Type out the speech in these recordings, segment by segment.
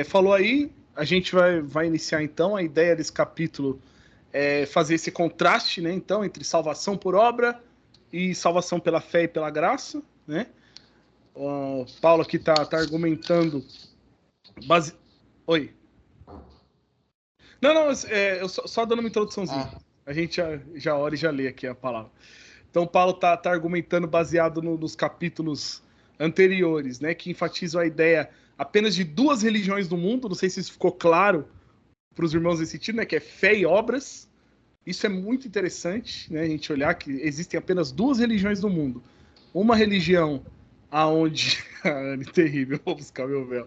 falou aí, a gente vai iniciar então. A ideia desse capítulo é fazer esse contraste, né, então, entre salvação por obra e salvação pela fé e pela graça, né? Paulo aqui tá argumentando Oi. Não, eu só dando uma introduçãozinha. A gente já ora e já lê aqui a palavra. Então, Paulo tá argumentando baseado nos capítulos anteriores, né, que enfatizam a ideia apenas de duas religiões no mundo. Não sei se isso ficou claro para os irmãos nesse sentido, né, que é fé e obras. Isso é muito interessante, né, a gente olhar que existem apenas duas religiões no mundo. Uma religião aonde... terrível, vou buscar meu véu.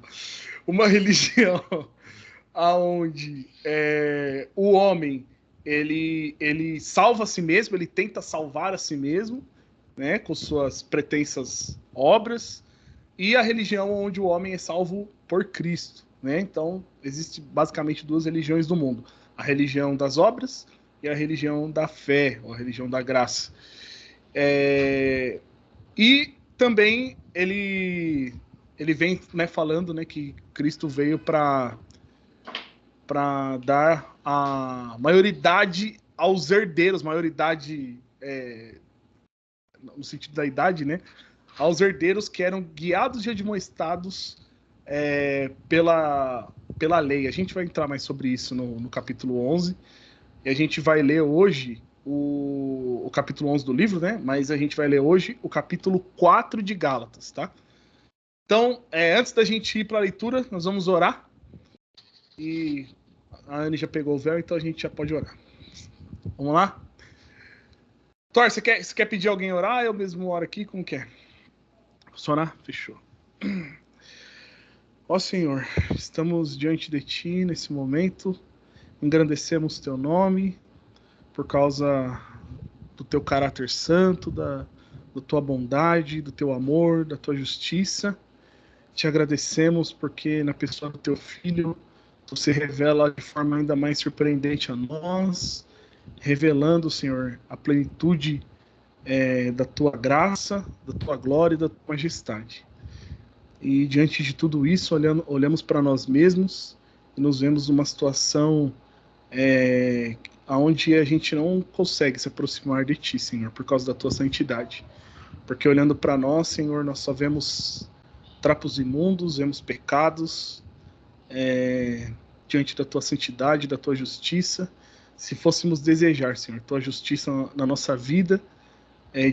Uma religião aonde o homem ele salva a si mesmo, ele tenta salvar a si mesmo, né, com suas pretensas obras, e a religião onde o homem é salvo por Cristo, né? Então, existe basicamente duas religiões do mundo: a religião das obras e a religião da fé, ou a religião da graça. E também ele vem, né, falando, né, que Cristo veio para dar a maioridade aos herdeiros, maioridade no sentido da idade, né, aos herdeiros que eram guiados e admoestados pela lei. A gente vai entrar mais sobre isso no capítulo 11, e a gente vai ler hoje o capítulo 11 do livro, né? Mas a gente vai ler hoje o capítulo 4 de Gálatas, tá? Então, antes da gente ir para a leitura, nós vamos orar. E a Anne já pegou o véu, então a gente já pode orar. Vamos lá? Thor, você quer pedir alguém orar? Eu mesmo oro aqui, como que é? Posso orar? Fechou. Ó Senhor, estamos diante de Ti nesse momento, engrandecemos Teu nome por causa do Teu caráter santo, da Tua bondade, do Teu amor, da Tua justiça. Te agradecemos porque na pessoa do Teu Filho, Tu se revela de forma ainda mais surpreendente a nós, revelando, Senhor, a plenitude da Tua graça, da Tua glória e da Tua majestade. E diante de tudo isso, olhamos para nós mesmos e nos vemos numa situação onde a gente não consegue se aproximar de Ti, Senhor, por causa da Tua santidade. Porque olhando para nós, Senhor, nós só vemos trapos imundos, vemos pecados diante da Tua santidade, da Tua justiça. Se fôssemos desejar, Senhor, Tua justiça na nossa vida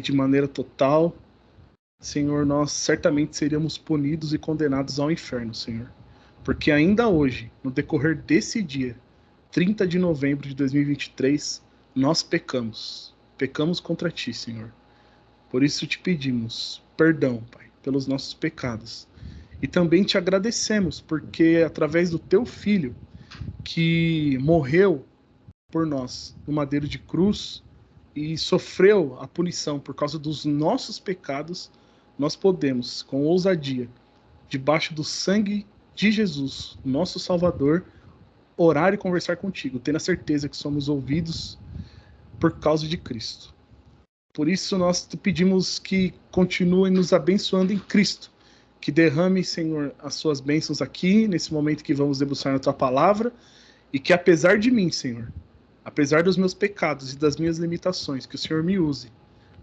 de maneira total, Senhor, nós certamente seríamos punidos e condenados ao inferno, Senhor. Porque ainda hoje, no decorrer desse dia, 30 de novembro de 2023, nós pecamos. Pecamos contra Ti, Senhor. Por isso te pedimos perdão, Pai, pelos nossos pecados. E também te agradecemos, porque através do Teu Filho, que morreu por nós no madeiro de cruz e sofreu a punição por causa dos nossos pecados, nós podemos, com ousadia, debaixo do sangue de Jesus, nosso Salvador, orar e conversar contigo, tendo a certeza que somos ouvidos por causa de Cristo. Por isso nós te pedimos que continue nos abençoando em Cristo, que derrame, Senhor, as suas bênçãos aqui, nesse momento que vamos debruçar na Tua palavra, e que apesar de mim, Senhor, apesar dos meus pecados e das minhas limitações, que o Senhor me use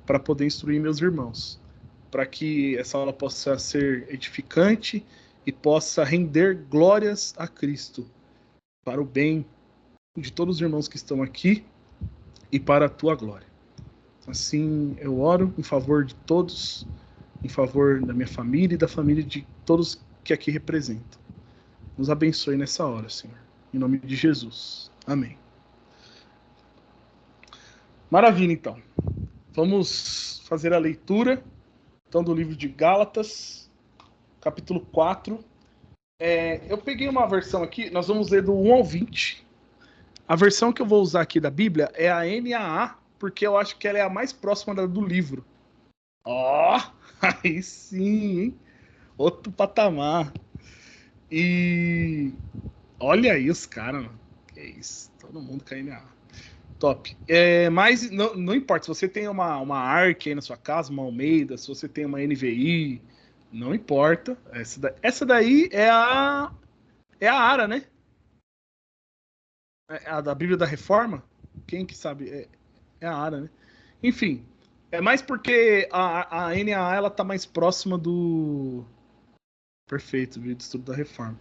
para poder instruir meus irmãos, para que essa aula possa ser edificante e possa render glórias a Cristo, para o bem de todos os irmãos que estão aqui e para a Tua glória. Assim eu oro em favor de todos, em favor da minha família e da família de todos que aqui representam. Nos abençoe nessa hora, Senhor. Em nome de Jesus. Amém. Maravilha, então. Vamos fazer a leitura então, do livro de Gálatas, capítulo 4. Eu peguei uma versão aqui, nós vamos ler do 1 ao 20. A versão que eu vou usar aqui da Bíblia é a NAA, porque eu acho que ela é a mais próxima do livro. Aí sim, hein? Outro patamar. E olha aí os caras, mano. Que isso, todo mundo com a NAA. Top. Mas não importa, se você tem uma ARC aí na sua casa, uma Almeida, se você tem uma NVI, não importa. Essa daí é É a Ara, né? É a da Bíblia da Reforma. Quem que sabe? É a Ara, né? Enfim, é mais porque a NAA ela tá mais próxima do... Perfeito, viu? Do estudo da Reforma.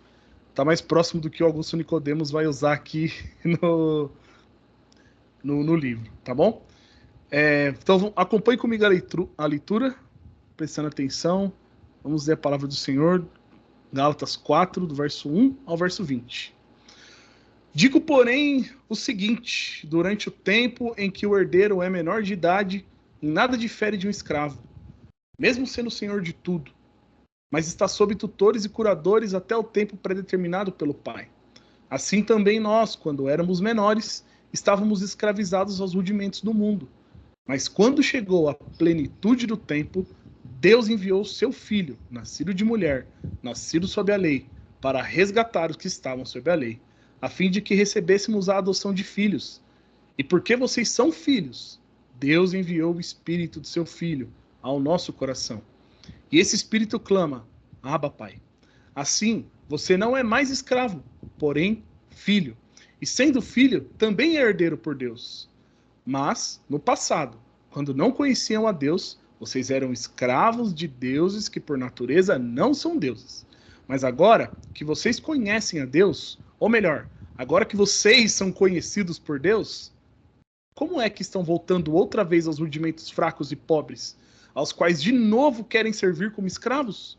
Tá mais próximo do que o Augusto Nicodemos vai usar aqui no, no livro, tá bom? Então acompanhe comigo a leitura, prestando atenção. Vamos ler a palavra do Senhor, Gálatas 4, do verso 1 ao verso 20. Digo, porém, o seguinte: durante o tempo em que o herdeiro é menor de idade, em nada difere de um escravo, mesmo sendo senhor de tudo, mas está sob tutores e curadores até o tempo predeterminado pelo pai. Assim também nós, quando éramos menores, estávamos escravizados aos rudimentos do mundo. Mas quando chegou a plenitude do tempo, Deus enviou seu filho, nascido de mulher, nascido sob a lei, para resgatar os que estavam sob a lei, a fim de que recebêssemos a adoção de filhos. E porque vocês são filhos, Deus enviou o Espírito do seu Filho ao nosso coração. E esse Espírito clama: Abba, Pai. Assim, você não é mais escravo, porém filho. E sendo filho, também é herdeiro por Deus. Mas, no passado, quando não conheciam a Deus, vocês eram escravos de deuses que por natureza não são deuses. Mas agora que vocês conhecem a Deus, ou melhor, agora que vocês são conhecidos por Deus, como é que estão voltando outra vez aos rudimentos fracos e pobres, aos quais de novo querem servir como escravos?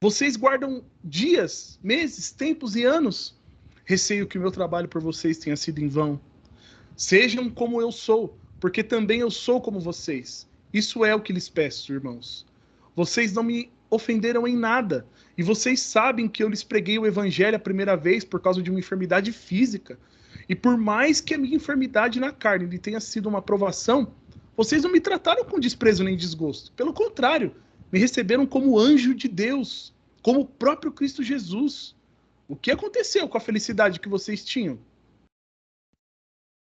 Vocês guardam dias, meses, tempos e anos. Receio que o meu trabalho por vocês tenha sido em vão. Sejam como eu sou, porque também eu sou como vocês. Isso é o que lhes peço, irmãos. Vocês não me ofenderam em nada, e vocês sabem que eu lhes preguei o evangelho a primeira vez por causa de uma enfermidade física. E por mais que a minha enfermidade na carne lhe tenha sido uma provação, vocês não me trataram com desprezo nem desgosto. Pelo contrário, me receberam como anjo de Deus, como o próprio Cristo Jesus. O que aconteceu com a felicidade que vocês tinham?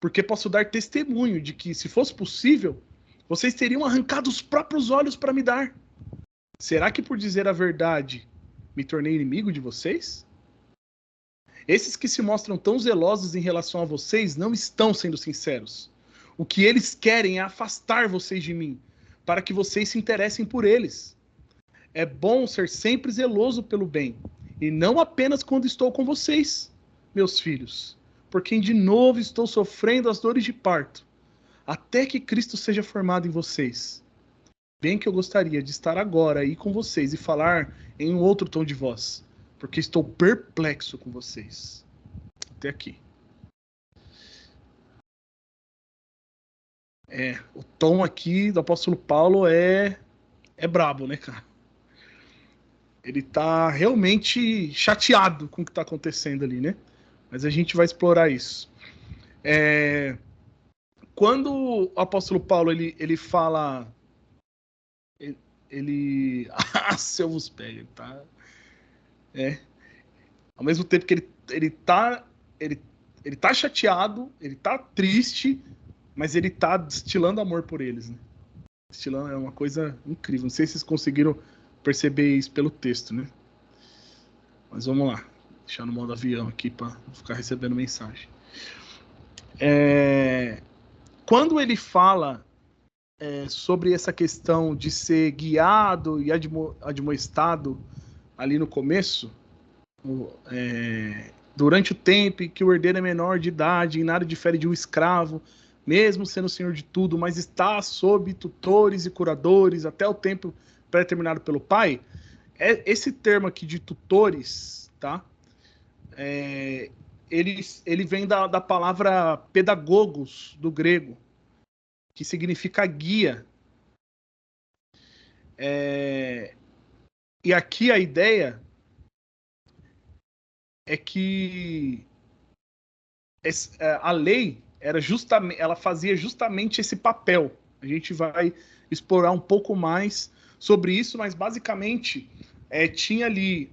Porque posso dar testemunho de que, se fosse possível, vocês teriam arrancado os próprios olhos para me dar. Será que, por dizer a verdade, me tornei inimigo de vocês? Esses que se mostram tão zelosos em relação a vocês não estão sendo sinceros. O que eles querem é afastar vocês de mim, para que vocês se interessem por eles. É bom ser sempre zeloso pelo bem, e não apenas quando estou com vocês, meus filhos, por quem de novo estou sofrendo as dores de parto, até que Cristo seja formado em vocês. Bem que eu gostaria de estar agora aí com vocês e falar em um outro tom de voz, porque estou perplexo com vocês. Até aqui. O tom aqui do apóstolo Paulo é brabo, né, cara? Ele tá realmente chateado com o que tá acontecendo ali, né? Mas a gente vai explorar isso. Quando o apóstolo Paulo ele fala, ele se eu vos pego, tá? Ao mesmo tempo que ele tá chateado, ele tá triste, mas ele tá destilando amor por eles, né? Destilando é uma coisa incrível. Não sei se vocês conseguiram perceber isso pelo texto, né? Mas vamos lá. Deixar no modo avião aqui para não ficar recebendo mensagem. Quando ele fala sobre essa questão de ser guiado e admoestado ali no começo, durante o tempo em que o herdeiro é menor de idade, em nada difere de um escravo, mesmo sendo senhor de tudo, mas está sob tutores e curadores até o tempo pré-determinado pelo pai, esse termo aqui de tutores, tá? Ele vem da palavra pedagogos, do grego, que significa guia. E aqui a ideia é que a lei ela fazia justamente esse papel. A gente vai explorar um pouco mais sobre isso, mas basicamente tinha ali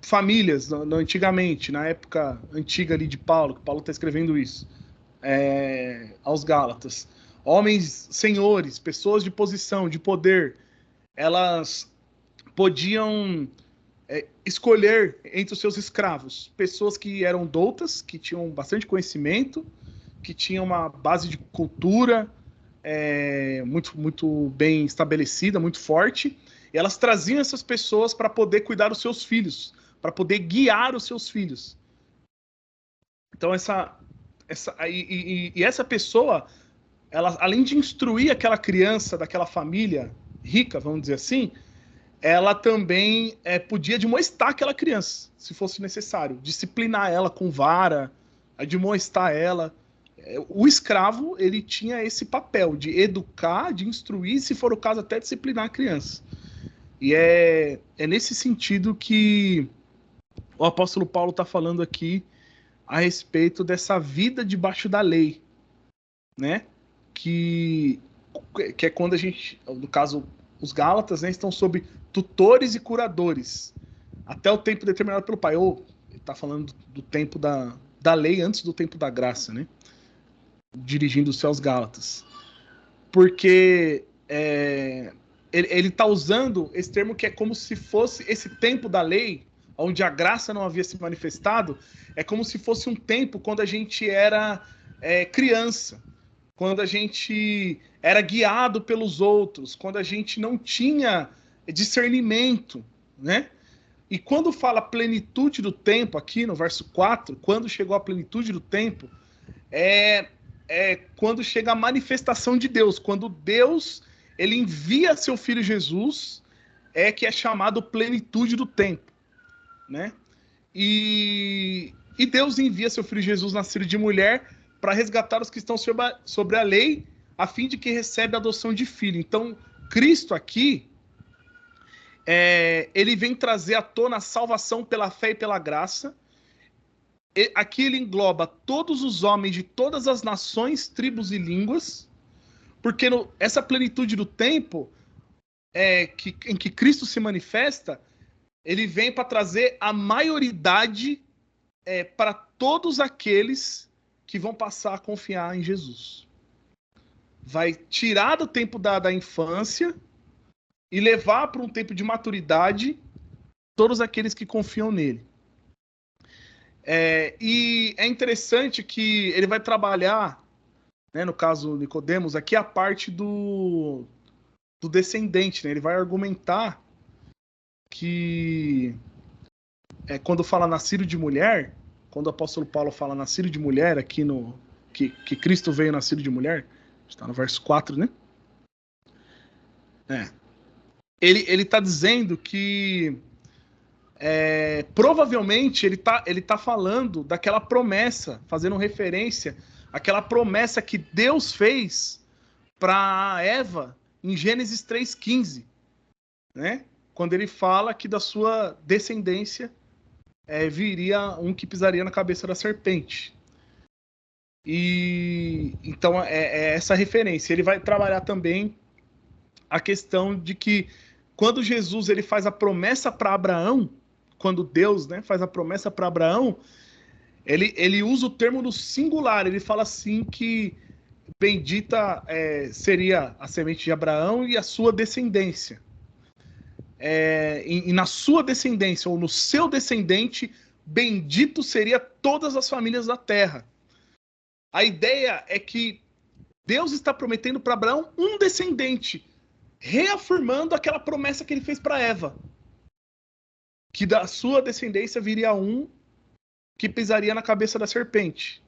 famílias antigamente, na época antiga ali de Paulo, que Paulo está escrevendo isso, aos Gálatas. Homens senhores, pessoas de posição, de poder, elas podiam escolher entre os seus escravos pessoas que eram doutas, que tinham bastante conhecimento, que tinham uma base de cultura muito bem estabelecida, muito forte, e elas traziam essas pessoas para poder cuidar dos seus filhos, para poder guiar os seus filhos. Então essa pessoa, ela, além de instruir aquela criança daquela família rica, vamos dizer assim, ela também podia admoestar aquela criança, se fosse necessário, disciplinar ela com vara, admoestar ela. O escravo, ele tinha esse papel de educar, de instruir, se for o caso até disciplinar a criança. E é nesse sentido que o apóstolo Paulo está falando aqui a respeito dessa vida debaixo da lei, né? Que é quando a gente, no caso, os Gálatas, né, estão sob tutores e curadores, até o tempo determinado pelo Pai. Ou ele está falando do tempo da lei antes do tempo da graça, né? Dirigindo-se aos Gálatas. Porque ele está usando esse termo que é como se fosse esse tempo da lei, onde a graça não havia se manifestado, é como se fosse um tempo quando a gente era criança, quando a gente era guiado pelos outros, quando a gente não tinha discernimento, né? E quando fala plenitude do tempo, aqui no verso 4, quando chegou a plenitude do tempo, é quando chega a manifestação de Deus, quando Deus ele envia seu Filho Jesus, que é chamado plenitude do tempo, né? E Deus envia seu Filho Jesus nascido de mulher para resgatar os que estão sobre a lei, a fim de que recebe a adoção de filho. Então, Cristo aqui, ele vem trazer à tona a salvação pela fé e pela graça. Aqui ele engloba todos os homens de todas as nações, tribos e línguas, porque essa plenitude do tempo em que Cristo se manifesta, ele vem para trazer a maioridade para todos aqueles que vão passar a confiar em Jesus. Vai tirar do tempo da infância e levar para um tempo de maturidade todos aqueles que confiam nele. E é interessante que ele vai trabalhar, né, no caso Nicodemos, aqui a parte do descendente, né? Ele vai argumentar que quando fala nascido de mulher, quando o apóstolo Paulo fala nascido de mulher, aqui que Cristo veio nascido de mulher, está no verso 4, né? Ele está dizendo que provavelmente ele tá falando daquela promessa, fazendo referência àquela promessa que Deus fez para Eva em Gênesis 3,15, né? Quando ele fala que da sua descendência viria um que pisaria na cabeça da serpente. E então essa referência. Ele vai trabalhar também a questão de que quando Jesus ele faz a promessa para Abraão, quando Deus, né, faz a promessa para Abraão, ele usa o termo no singular. Ele fala assim que bendita seria a semente de Abraão e a sua descendência. E na sua descendência, ou no seu descendente, bendito seria todas as famílias da terra. A ideia é que Deus está prometendo para Abraão um descendente, reafirmando aquela promessa que ele fez para Eva, que da sua descendência viria um que pisaria na cabeça da serpente.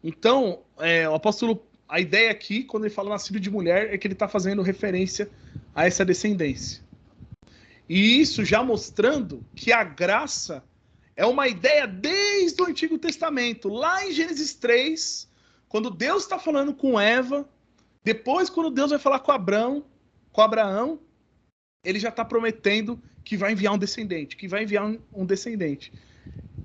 Então, o apóstolo, a ideia aqui, quando ele fala nascido de mulher, é que ele está fazendo referência a essa descendência. E isso já mostrando que a graça é uma ideia desde o Antigo Testamento. Lá em Gênesis 3, quando Deus está falando com Eva, depois quando Deus vai falar com Abraão, ele já está prometendo que vai enviar um descendente,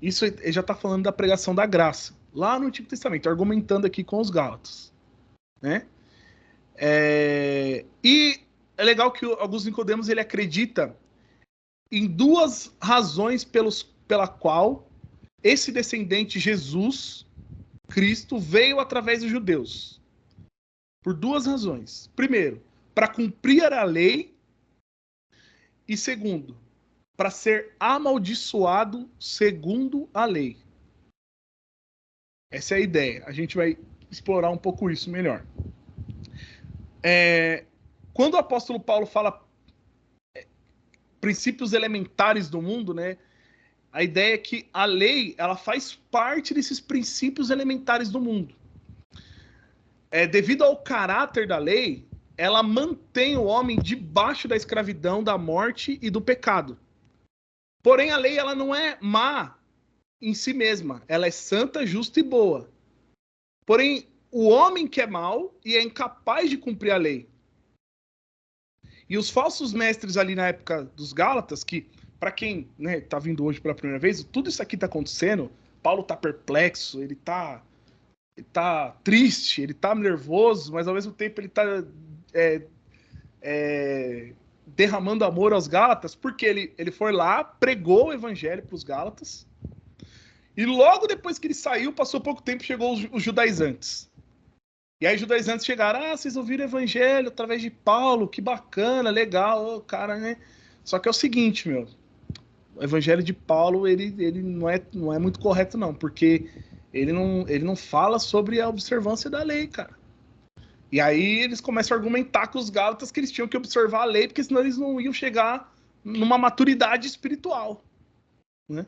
Isso ele já está falando da pregação da graça, lá no Antigo Testamento, argumentando aqui com os Gálatas, né? E é legal que alguns Nicodemos ele acredita em duas razões pela qual esse descendente Jesus, Cristo, veio através dos judeus. Por duas razões. Primeiro, para cumprir a lei. E segundo, para ser amaldiçoado segundo a lei. Essa é a ideia. A gente vai explorar um pouco isso melhor. Quando o apóstolo Paulo fala princípios elementares do mundo, né? A ideia é que a lei, ela faz parte desses princípios elementares do mundo. Devido ao caráter da lei, ela mantém o homem debaixo da escravidão, da morte e do pecado. Porém, a lei, ela não é má em si mesma. Ela é santa, justa e boa. Porém, o homem que é mau e é incapaz de cumprir a lei. E os falsos mestres ali na época dos Gálatas, que, para quem tá vindo hoje pela primeira vez, tudo isso aqui tá acontecendo, Paulo tá perplexo, ele tá triste, ele tá nervoso, mas ao mesmo tempo ele tá derramando amor aos Gálatas, porque ele foi lá, pregou o evangelho para os Gálatas, e logo depois que ele saiu, passou pouco tempo, chegou os judaizantes. E aí os judaizantes chegaram, vocês ouviram o evangelho através de Paulo, que bacana, legal, cara, né? Só que é o seguinte, o evangelho de Paulo, ele não é muito correto não, porque ele não fala sobre a observância da lei, cara. E aí eles começam a argumentar com os Gálatas que eles tinham que observar a lei, porque senão eles não iam chegar numa maturidade espiritual, né?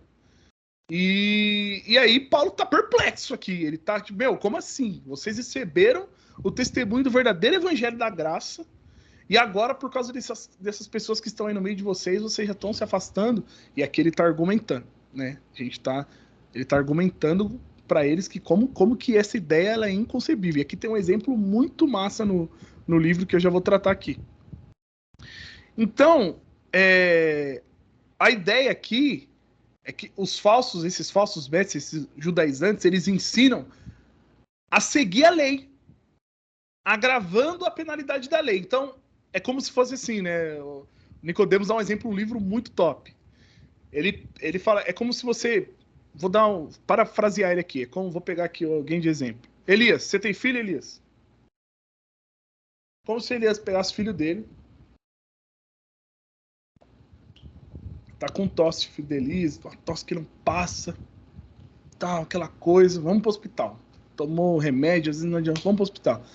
E aí Paulo tá perplexo aqui, ele tá tipo, como assim? Vocês receberam o testemunho do verdadeiro evangelho da graça, e agora por causa dessas pessoas que estão aí no meio de vocês já estão se afastando, e aqui ele tá argumentando, né? Ele tá argumentando para eles que como que essa ideia ela é inconcebível. E aqui tem um exemplo muito massa no livro que eu já vou tratar aqui. Então, a ideia aqui é que esses falsos mestres, esses judaizantes, eles ensinam a seguir a lei, agravando a penalidade da lei. Então, é como se fosse assim, né? O Nicodemos dá um exemplo, um livro muito top. Ele fala, é como se você... Vou parafrasear ele aqui, vou pegar aqui alguém de exemplo. Elias, você tem filho, Elias? Como se Elias pegasse o filho dele, tá com tosse, filho de Elias, uma tosse que não passa, tal, aquela coisa, vamos pro hospital. Tomou remédio, às vezes não adianta, vamos pro hospital.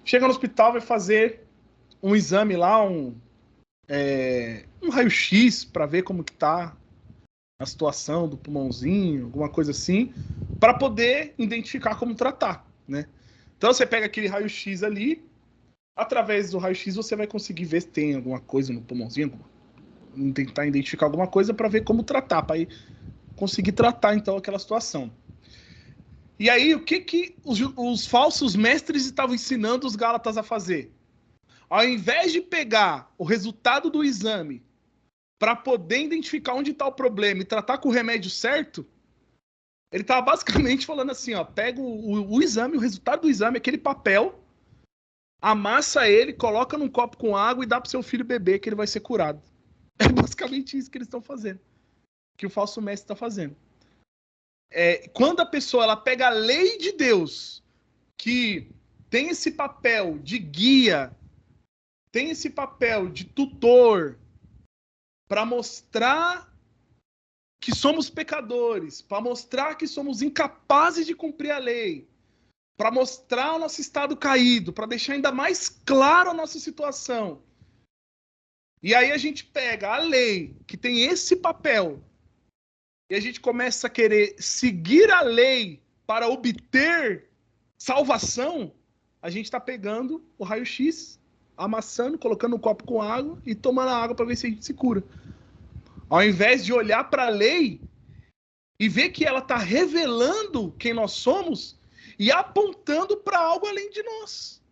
Chega no hospital, vai fazer um exame lá, um raio-x para ver como que tá a situação do pulmãozinho, alguma coisa assim, para poder identificar como tratar, né? Então você pega aquele raio-x ali, através do raio-x você vai conseguir ver se tem alguma coisa no pulmãozinho, tentar identificar alguma coisa para ver como tratar, para conseguir tratar então aquela situação. E aí o que os falsos mestres estavam ensinando os Gálatas a fazer? Ao invés de pegar o resultado do exame para poder identificar onde está o problema e tratar com o remédio certo, ele estava basicamente falando assim, pega o exame, o resultado do exame, aquele papel, amassa ele, coloca num copo com água e dá pro seu filho beber que ele vai ser curado. É basicamente isso que eles estão fazendo, que o falso mestre está fazendo. Quando a pessoa ela pega a lei de Deus, que tem esse papel de guia, tem esse papel de tutor, para mostrar que somos pecadores, para mostrar que somos incapazes de cumprir a lei, para mostrar o nosso estado caído, para deixar ainda mais claro a nossa situação. E aí a gente pega a lei, que tem esse papel, e a gente começa a querer seguir a lei para obter salvação, a gente está pegando o raio-x, amassando, colocando um copo com água e tomando a água para ver se a gente se cura. Ao invés de olhar para a lei e ver que ela está revelando quem nós somos e apontando para algo além de nós,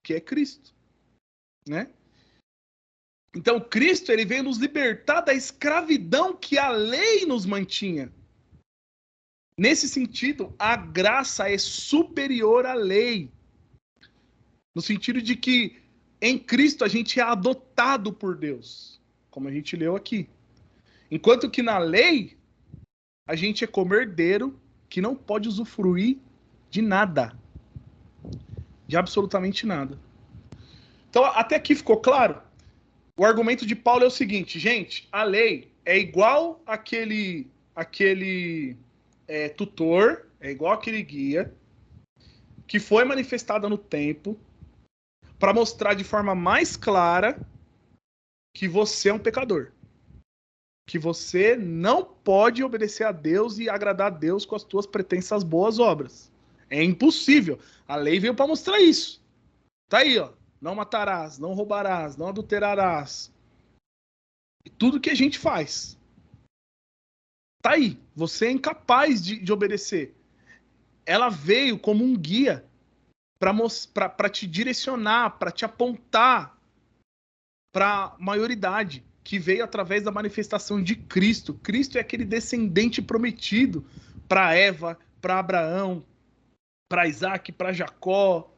que é Cristo, né? Então, Cristo ele veio nos libertar da escravidão que a lei nos mantinha. Nesse sentido, a graça é superior à lei. No sentido de que em Cristo a gente é adotado por Deus, como a gente leu aqui. Enquanto que na lei, a gente é como herdeiro que não pode usufruir de nada. De absolutamente nada. Então, até aqui ficou claro? O argumento de Paulo é o seguinte, gente, a lei, é igual aquele tutor, é igual aquele guia que foi manifestada no tempo para mostrar de forma mais clara que você é um pecador. Que você não pode obedecer a Deus e agradar a Deus com as tuas pretensas boas obras. É impossível. A lei veio para mostrar isso. Tá aí, ó. Não matarás, não roubarás, não adulterarás. E tudo que a gente faz. Tá aí. Você é incapaz de obedecer. Ela veio como um guia para te direcionar, para te apontar para a maioridade, que veio através da manifestação de Cristo. Cristo é aquele descendente prometido para Eva, para Abraão, para Isaac, para Jacó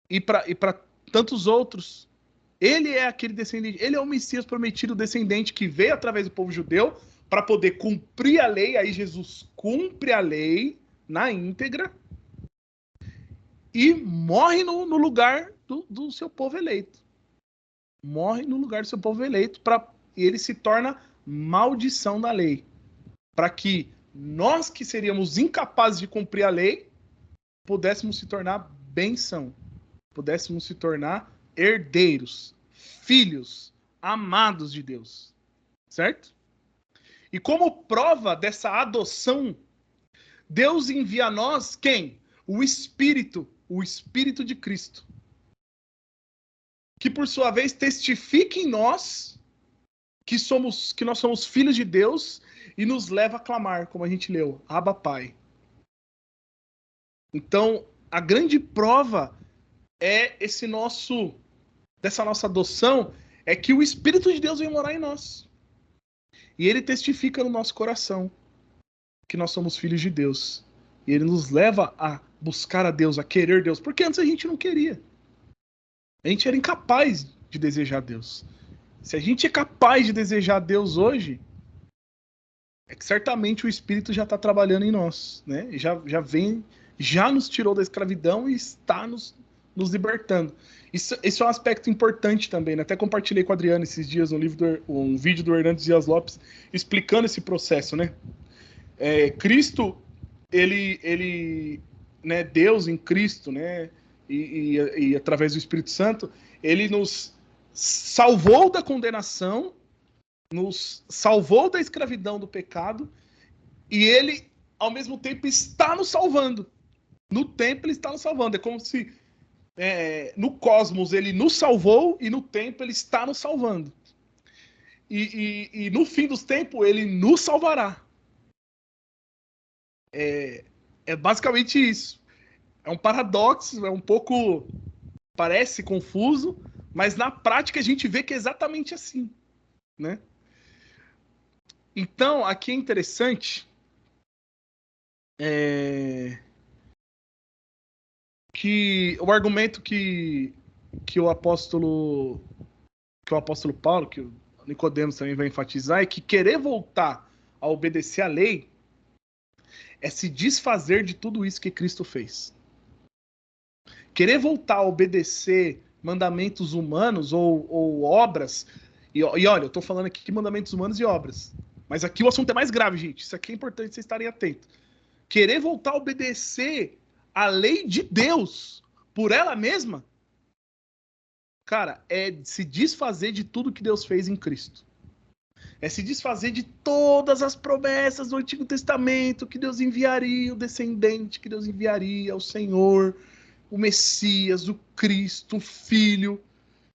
e para tantos outros. Ele é aquele descendente, ele é o Messias prometido, descendente que veio através do povo judeu para poder cumprir a lei. Aí Jesus cumpre a lei na íntegra e morre no lugar do seu povo eleito. Morre no lugar do seu povo eleito e ele se torna maldição da lei. Para que nós que seríamos incapazes de cumprir a lei, pudéssemos se tornar bênção. Pudéssemos se tornar herdeiros, filhos, amados de Deus. Certo? E como prova dessa adoção, Deus envia a nós quem? O Espírito de Cristo. Que por sua vez testifica em nós que nós somos filhos de Deus e nos leva a clamar, como a gente leu, Abba Pai. Então, a grande prova é dessa nossa adoção, é que o Espírito de Deus vem morar em nós. E ele testifica no nosso coração que nós somos filhos de Deus. E ele nos leva a buscar a Deus, a querer Deus, porque antes a gente não queria. A gente era incapaz de desejar Deus. Se a gente é capaz de desejar Deus hoje, é que certamente o Espírito já está trabalhando em nós, né? Já nos tirou da escravidão e está nos libertando. Isso é um aspecto importante também, né? Até compartilhei com a Adriana esses dias um vídeo do Hernandes Dias Lopes explicando esse processo, né? Cristo, né, Deus em Cristo, né? E através do Espírito Santo, ele nos salvou da condenação, nos salvou da escravidão do pecado, e ele, ao mesmo tempo, está nos salvando. No tempo, ele está nos salvando. É como se no cosmos ele nos salvou e no tempo ele está nos salvando. E no fim dos tempos, ele nos salvará. É basicamente isso. É um paradoxo, é um pouco... Parece confuso, mas na prática a gente vê que é exatamente assim, né? Então, aqui é interessante que o argumento que o apóstolo Paulo, que o Nicodemos também vai enfatizar, é que querer voltar a obedecer a lei é se desfazer de tudo isso que Cristo fez. Querer voltar a obedecer mandamentos humanos ou obras, e olha, eu estou falando aqui de mandamentos humanos e obras, mas aqui o assunto é mais grave, gente. Isso aqui é importante vocês estarem atentos. Querer voltar a obedecer a lei de Deus por ela mesma, cara, é se desfazer de tudo que Deus fez em Cristo. É se desfazer de todas as promessas do Antigo Testamento, que Deus enviaria o descendente, que Deus enviaria o Senhor, o Messias, o Cristo, o Filho,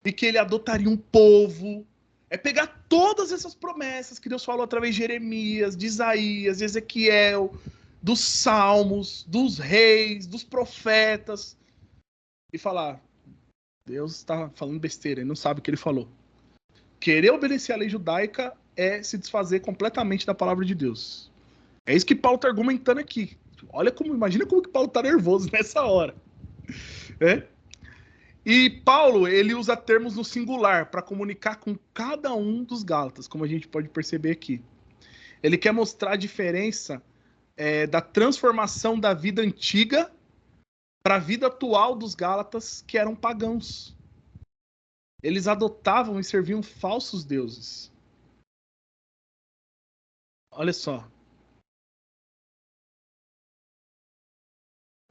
e que ele adotaria um povo. É pegar todas essas promessas que Deus falou através de Jeremias, de Isaías, de Ezequiel, dos Salmos, dos reis, dos profetas, e falar, Deus está falando besteira, ele não sabe o que ele falou. Querer obedecer à lei judaica é se desfazer completamente da palavra de Deus. É isso que Paulo está argumentando aqui. Imagina como que Paulo está nervoso nessa hora. E Paulo, ele usa termos no singular para comunicar com cada um dos Gálatas, como a gente pode perceber aqui. Ele quer mostrar a diferença da transformação da vida antiga para a vida atual dos Gálatas, que eram pagãos. Eles adotavam e serviam falsos deuses. Olha só.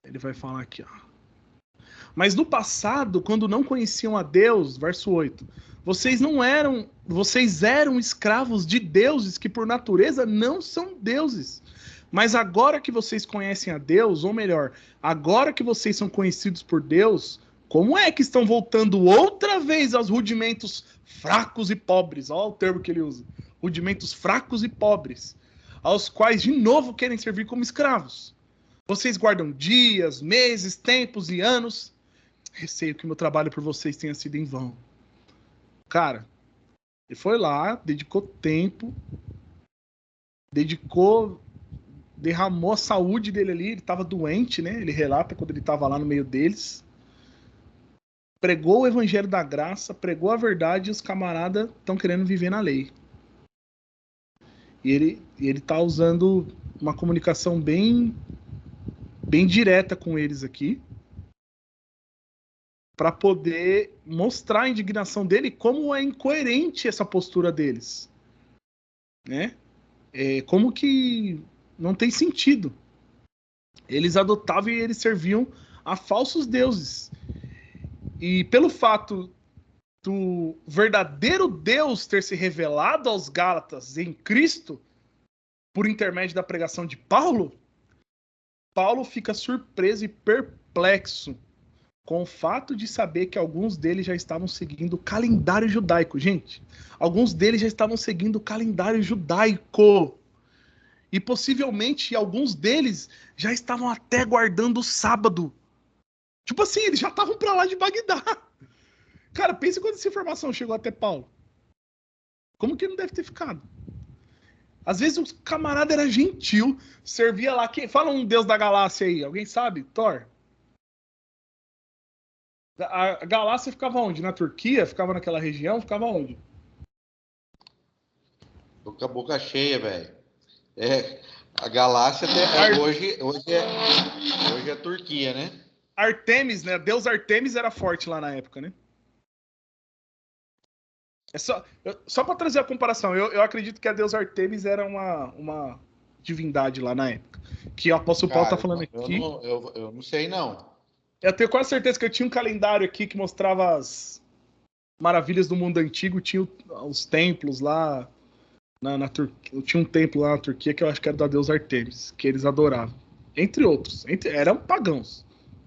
Ele vai falar aqui, ó. Mas no passado, quando não conheciam a Deus, verso 8, vocês eram escravos de deuses que por natureza não são deuses. Mas agora que vocês conhecem a Deus, ou melhor, agora que vocês são conhecidos por Deus, como é que estão voltando outra vez aos rudimentos fracos e pobres? Olha o termo que ele usa. Rudimentos fracos e pobres, aos quais de novo querem servir como escravos. Vocês guardam dias, meses, tempos e anos. Receio que meu trabalho por vocês tenha sido em vão. Cara, ele foi lá, dedicou tempo, derramou a saúde dele ali, ele estava doente, né? Ele relata quando ele estava lá no meio deles. Pregou o evangelho da graça, pregou a verdade e os camaradas estão querendo viver na lei. E ele tá usando uma comunicação bem direta com eles aqui, para poder mostrar a indignação dele, como é incoerente essa postura deles, né? Como que não tem sentido. Eles adotavam e eles serviam a falsos deuses. E pelo fato do verdadeiro Deus ter se revelado aos Gálatas em Cristo, por intermédio da pregação de Paulo, Paulo fica surpreso e perplexo com o fato de saber que alguns deles já estavam seguindo o calendário judaico. Gente, alguns deles já estavam seguindo o calendário judaico. E possivelmente alguns deles já estavam até guardando o sábado. Tipo assim, eles já estavam pra lá de Bagdá. Cara, pensa quando essa informação chegou até Paulo. Como que ele não deve ter ficado? Às vezes o camarada era gentil, servia lá. Fala um deus da galáxia aí, alguém sabe? Thor? A galáxia ficava onde? Na Turquia? Ficava naquela região? Ficava onde? Tô com a boca cheia, velho. A galáxia hoje é Turquia, né? Artemis, né? Deus Artemis era forte lá na época, né? Só para trazer a comparação, eu acredito que a deusa Artemis era uma divindade lá na época. Que o apóstolo Paulo tá Cara, falando aqui. eu não sei, não. Eu tenho quase certeza que eu tinha um calendário aqui que mostrava as maravilhas do mundo antigo, tinha os templos lá na Turquia. Tinha um templo lá na Turquia que eu acho que era da deusa Artemis, que eles adoravam. Entre outros. Eram pagãos,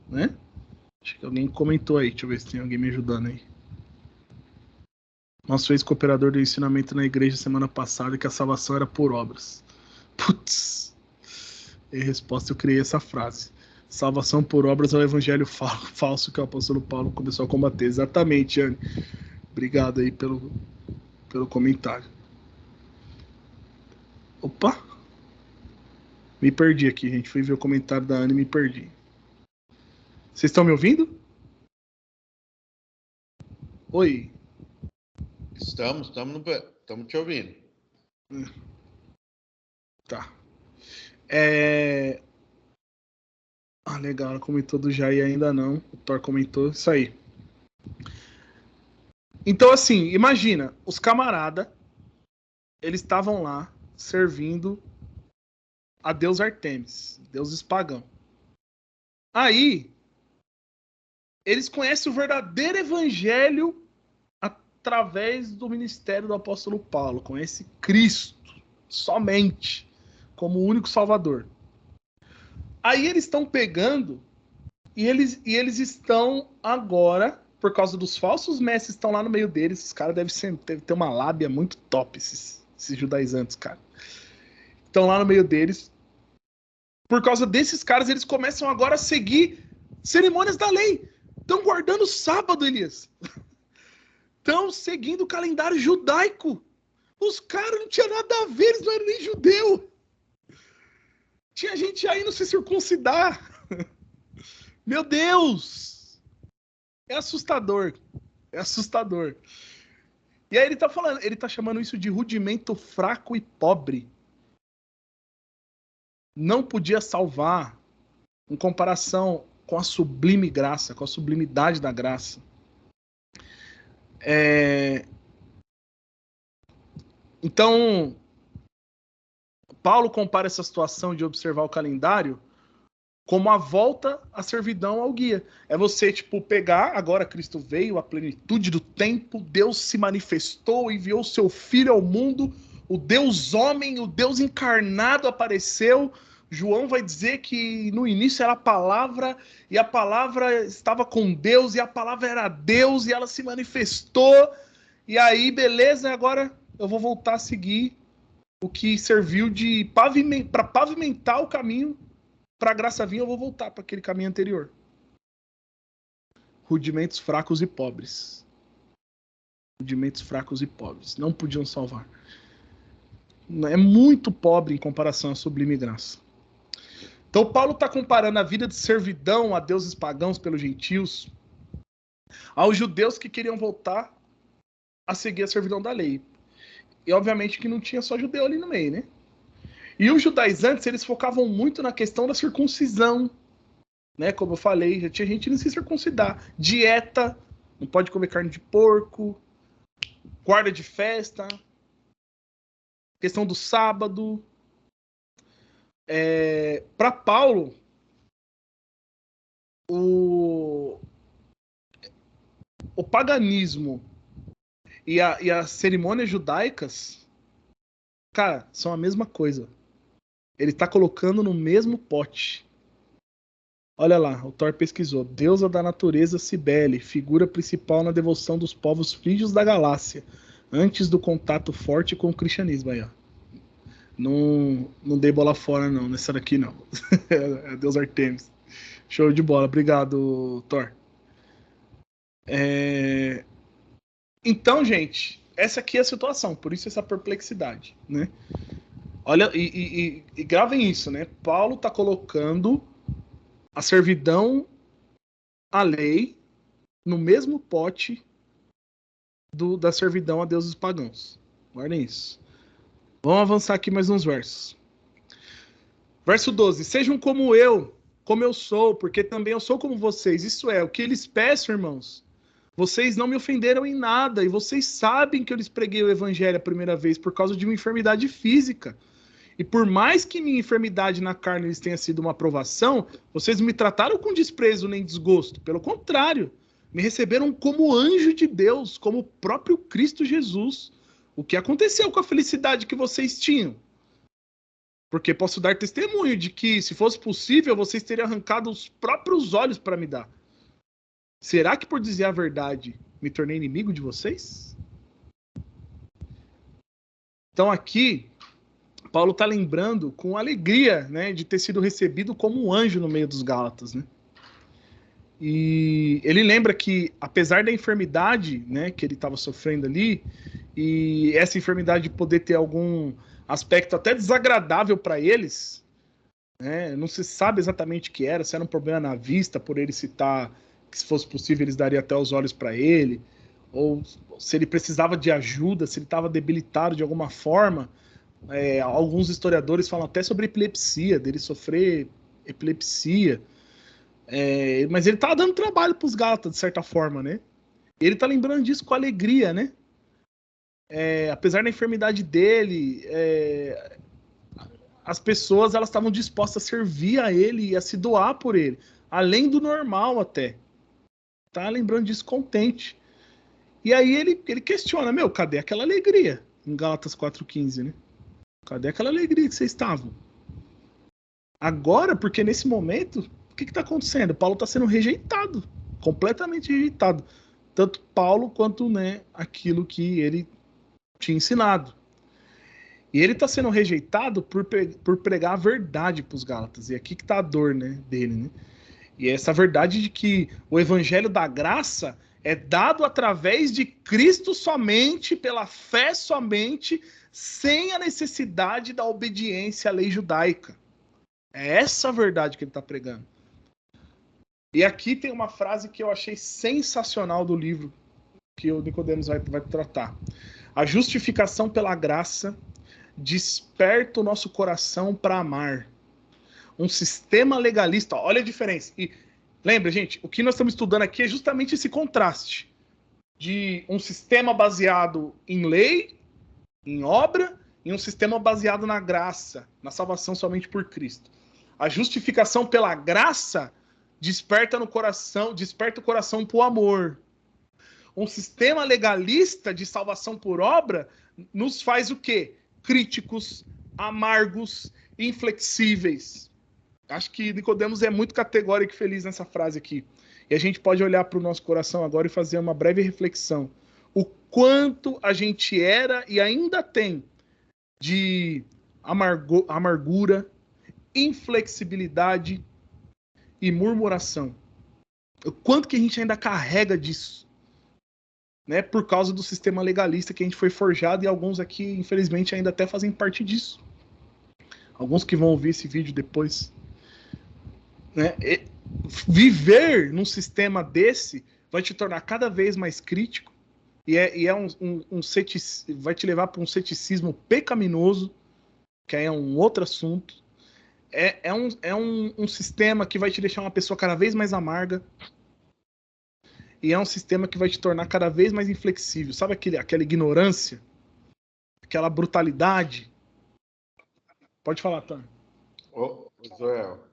né? Acho que alguém comentou aí. Deixa eu ver se tem alguém me ajudando aí. Nosso ex-cooperador do ensinamento na igreja semana passada que a salvação era por obras. Putz. Em resposta, eu criei essa frase. Salvação por obras é o evangelho falso que o apóstolo Paulo começou a combater. Exatamente, Anne. Obrigado aí pelo comentário. Opa! Me perdi aqui, gente. Fui ver o comentário da Anne e me perdi. Vocês estão me ouvindo? Oi. Estamos te ouvindo. Tá. Legal, ela comentou do Jair ainda não. O Thor comentou isso aí. Então, assim, imagina, os camarada, eles estavam lá servindo a deus Artemis, deuses pagãos. Aí, eles conhecem o verdadeiro evangelho através do ministério do apóstolo Paulo, conhece Cristo somente como o único salvador. Aí eles estão pegando e eles estão agora, por causa dos falsos mestres que estão lá no meio deles, esses caras devem ter uma lábia muito top, esses judaizantes, cara. Estão lá no meio deles. Por causa desses caras, eles começam agora a seguir cerimônias da lei. Estão guardando o sábado, Elias. Estão seguindo o calendário judaico. Os caras não tinham nada a ver, eles não eram nem judeu. Tinha gente aí não se circuncidar. Meu Deus! É assustador. É assustador. E aí ele tá falando, ele tá chamando isso de rudimento fraco e pobre. Não podia salvar em comparação com a sublime graça, com a sublimidade da graça. Então, Paulo compara essa situação de observar o calendário como a volta à servidão ao guia. É você, tipo, pegar, agora Cristo veio, a plenitude do tempo, Deus se manifestou, enviou seu Filho ao mundo, o Deus homem, o Deus encarnado apareceu. João vai dizer que no início era a palavra, e a palavra estava com Deus, e a palavra era Deus, e ela se manifestou. E aí, beleza, agora eu vou voltar a seguir o que serviu de para pavimentar o caminho para a graça vir, eu vou voltar para aquele caminho anterior. Rudimentos fracos e pobres. Rudimentos fracos e pobres. Não podiam salvar. É muito pobre em comparação à sublime graça. Então, Paulo está comparando a vida de servidão a deuses pagãos pelos gentios aos judeus que queriam voltar a seguir a servidão da lei. E, obviamente, que não tinha só judeu ali no meio, né? E os judaizantes, eles focavam muito na questão da circuncisão, né? Como eu falei, já tinha gente que não se circuncidar. Dieta, não pode comer carne de porco, guarda de festa, questão do sábado. Para Paulo, o paganismo e as cerimônias judaicas, cara, são a mesma coisa. Ele está colocando no mesmo pote. Olha lá, o Thor pesquisou. Deusa da natureza Cibele, figura principal na devoção dos povos frígios da Galácia, antes do contato forte com o cristianismo. Aí, ó. Não dei bola fora, não. Nessa daqui, não. É a deusa Artemis. Show de bola. Obrigado, Thor. Então, gente, essa aqui é a situação. Por isso essa perplexidade, né? Olha, e gravem isso, né? Paulo está colocando a servidão à lei no mesmo pote da servidão a deuses pagãos. Guardem isso. Vamos avançar aqui mais uns versos. Verso 12. Sejam como eu sou, porque também eu sou como vocês. Isso é, o que lhes peço, irmãos. Vocês não me ofenderam em nada, e vocês sabem que eu lhes preguei o evangelho a primeira vez por causa de uma enfermidade física. E por mais que minha enfermidade na carne lhes tenha sido uma provação, vocês não me trataram com desprezo nem desgosto. Pelo contrário, me receberam como anjo de Deus, como o próprio Cristo Jesus. O que aconteceu com a felicidade que vocês tinham? Porque posso dar testemunho de que, se fosse possível, vocês teriam arrancado os próprios olhos para me dar. Será que, por dizer a verdade, me tornei inimigo de vocês? Então aqui, Paulo está lembrando com alegria, né, de ter sido recebido como um anjo no meio dos Gálatas, né? E ele lembra que, apesar da enfermidade, né, que ele estava sofrendo ali, e essa enfermidade poder ter algum aspecto até desagradável para eles, né, não se sabe exatamente o que era, se era um problema na vista, por ele citar que, se fosse possível, eles dariam até os olhos para ele, ou se ele precisava de ajuda, se ele estava debilitado de alguma forma. Alguns historiadores falam até sobre epilepsia, dele sofrer epilepsia. Mas ele estava dando trabalho para os Gálatas, de certa forma, né? Ele está lembrando disso com alegria, né? Apesar da enfermidade dele, as pessoas elas estavam dispostas a servir a ele e a se doar por ele, além do normal até. Tá lembrando disso contente. E aí ele questiona, cadê aquela alegria? Em Gálatas 4,15, né? Cadê aquela alegria que vocês estavam? Agora, porque nesse momento, o que está acontecendo? Paulo está sendo rejeitado, completamente rejeitado. Tanto Paulo quanto, né, aquilo que ele tinha ensinado. E ele está sendo rejeitado por pregar a verdade para os Gálatas. E aqui que está a dor, né, dele, né? E essa verdade de que o evangelho da graça é dado através de Cristo somente, pela fé somente, sem a necessidade da obediência à lei judaica. É essa a verdade que ele está pregando. E aqui tem uma frase que eu achei sensacional do livro, que o Nicodemos vai tratar. A justificação pela graça desperta o nosso coração para amar. Um sistema legalista, olha a diferença. E lembra, gente, o que nós estamos estudando aqui é justamente esse contraste de um sistema baseado em lei, em obra, em um sistema baseado na graça, na salvação somente por Cristo. A justificação pela graça desperta o coração para o amor. Um sistema legalista de salvação por obra nos faz o quê? Críticos, amargos, inflexíveis. Acho que Nicodemos é muito categórico e feliz nessa frase aqui. E a gente pode olhar para o nosso coração agora e fazer uma breve reflexão. O quanto a gente era e ainda tem de amargura, inflexibilidade e murmuração. O quanto que a gente ainda carrega disso, né? Por causa do sistema legalista que a gente foi forjado, e alguns aqui, infelizmente, ainda até fazem parte disso. Alguns que vão ouvir esse vídeo depois. Né? Viver num sistema desse vai te tornar cada vez mais crítico e vai te levar para um ceticismo pecaminoso, que aí é um outro assunto. É um sistema que vai te deixar uma pessoa cada vez mais amarga, e é um sistema que vai te tornar cada vez mais inflexível. Sabe aquela ignorância? Aquela brutalidade? Pode falar, Tânia. Ô, Joel,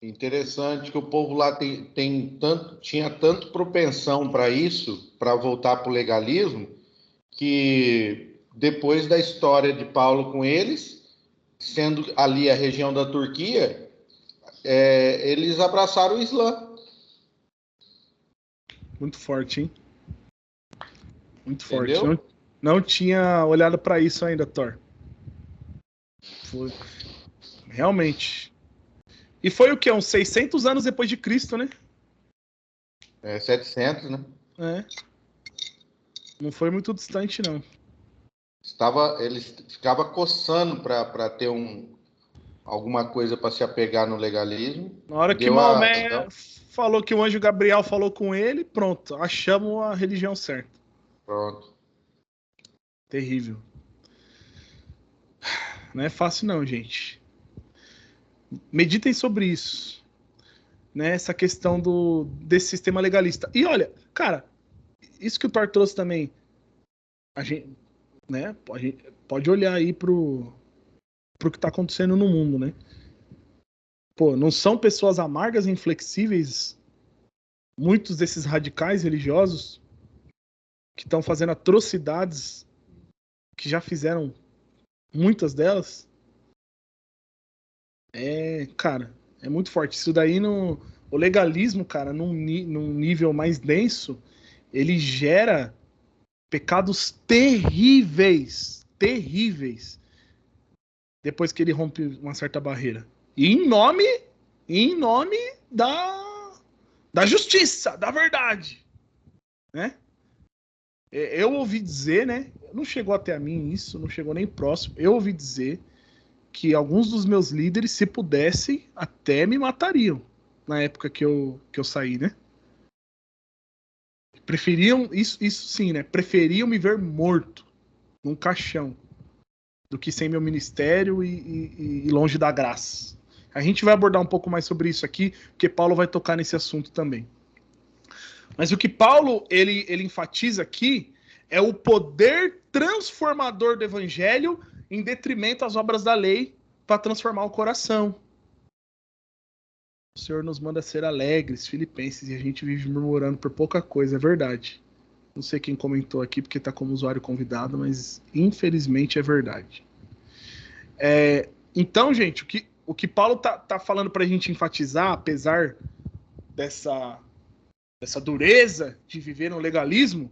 interessante que o povo lá tinha tanto propensão para isso, para voltar para o legalismo, que depois da história de Paulo com eles, sendo ali a região da Turquia, eles abraçaram o Islã. Muito forte, hein? Muito Entendeu? forte. Não tinha olhado para isso ainda, Thor. Foi. Realmente. E foi o quê? Uns 600 anos depois de Cristo, né? 700, né? Não foi muito distante, não. Eles ficavam coçando para ter alguma coisa para se apegar no legalismo. Na hora que Maomé falou que o anjo Gabriel falou com ele, pronto, achamos a religião certa. Pronto. Terrível. Não é fácil não, gente. Meditem sobre isso. Né? Essa questão desse sistema legalista. E olha, cara, isso que o Thor trouxe também, a gente pode olhar aí pro que está acontecendo no mundo, né? Pô, não são pessoas amargas e inflexíveis muitos desses radicais religiosos que estão fazendo atrocidades, que já fizeram muitas delas? Cara, é muito forte. Isso daí, o legalismo, cara, num nível mais denso, ele gera pecados terríveis, depois que ele rompe uma certa barreira. E em nome da justiça, da verdade, né? Eu ouvi dizer, né? Não chegou até a mim isso, não chegou nem próximo. Eu ouvi dizer que alguns dos meus líderes, se pudessem, até me matariam na época que eu saí, né? Preferiam, isso sim, né? Preferiam me ver morto num caixão do que sem meu ministério e longe da graça. A gente vai abordar um pouco mais sobre isso aqui, porque Paulo vai tocar nesse assunto também. Mas o que Paulo ele enfatiza aqui é o poder transformador do evangelho em detrimento às obras da lei para transformar o coração. O Senhor nos manda ser alegres, Filipenses, e a gente vive murmurando por pouca coisa, é verdade. Não sei quem comentou aqui porque está como usuário convidado, mas infelizmente é verdade. Então, gente, o que Paulo tá falando para a gente enfatizar, apesar dessa dureza de viver no legalismo,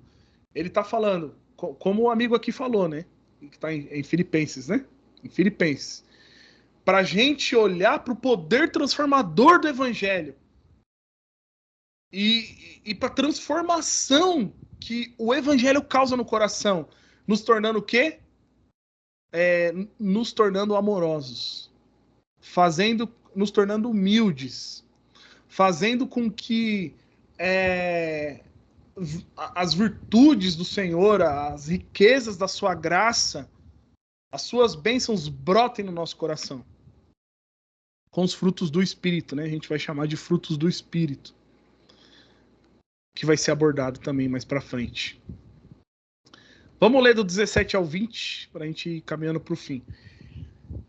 ele tá falando, como o amigo aqui falou, né? Que está em Filipenses, né? Em Filipenses. Para a gente olhar para o poder transformador do evangelho e para a transformação que o evangelho causa no coração, nos tornando o quê? Nos tornando amorosos, nos tornando humildes, fazendo com que as virtudes do Senhor, as riquezas da sua graça, as suas bênçãos brotem no nosso coração. Com os frutos do Espírito, né? A gente vai chamar de frutos do Espírito, que vai ser abordado também mais para frente. Vamos ler do 17 ao 20, para a gente ir caminhando para o fim.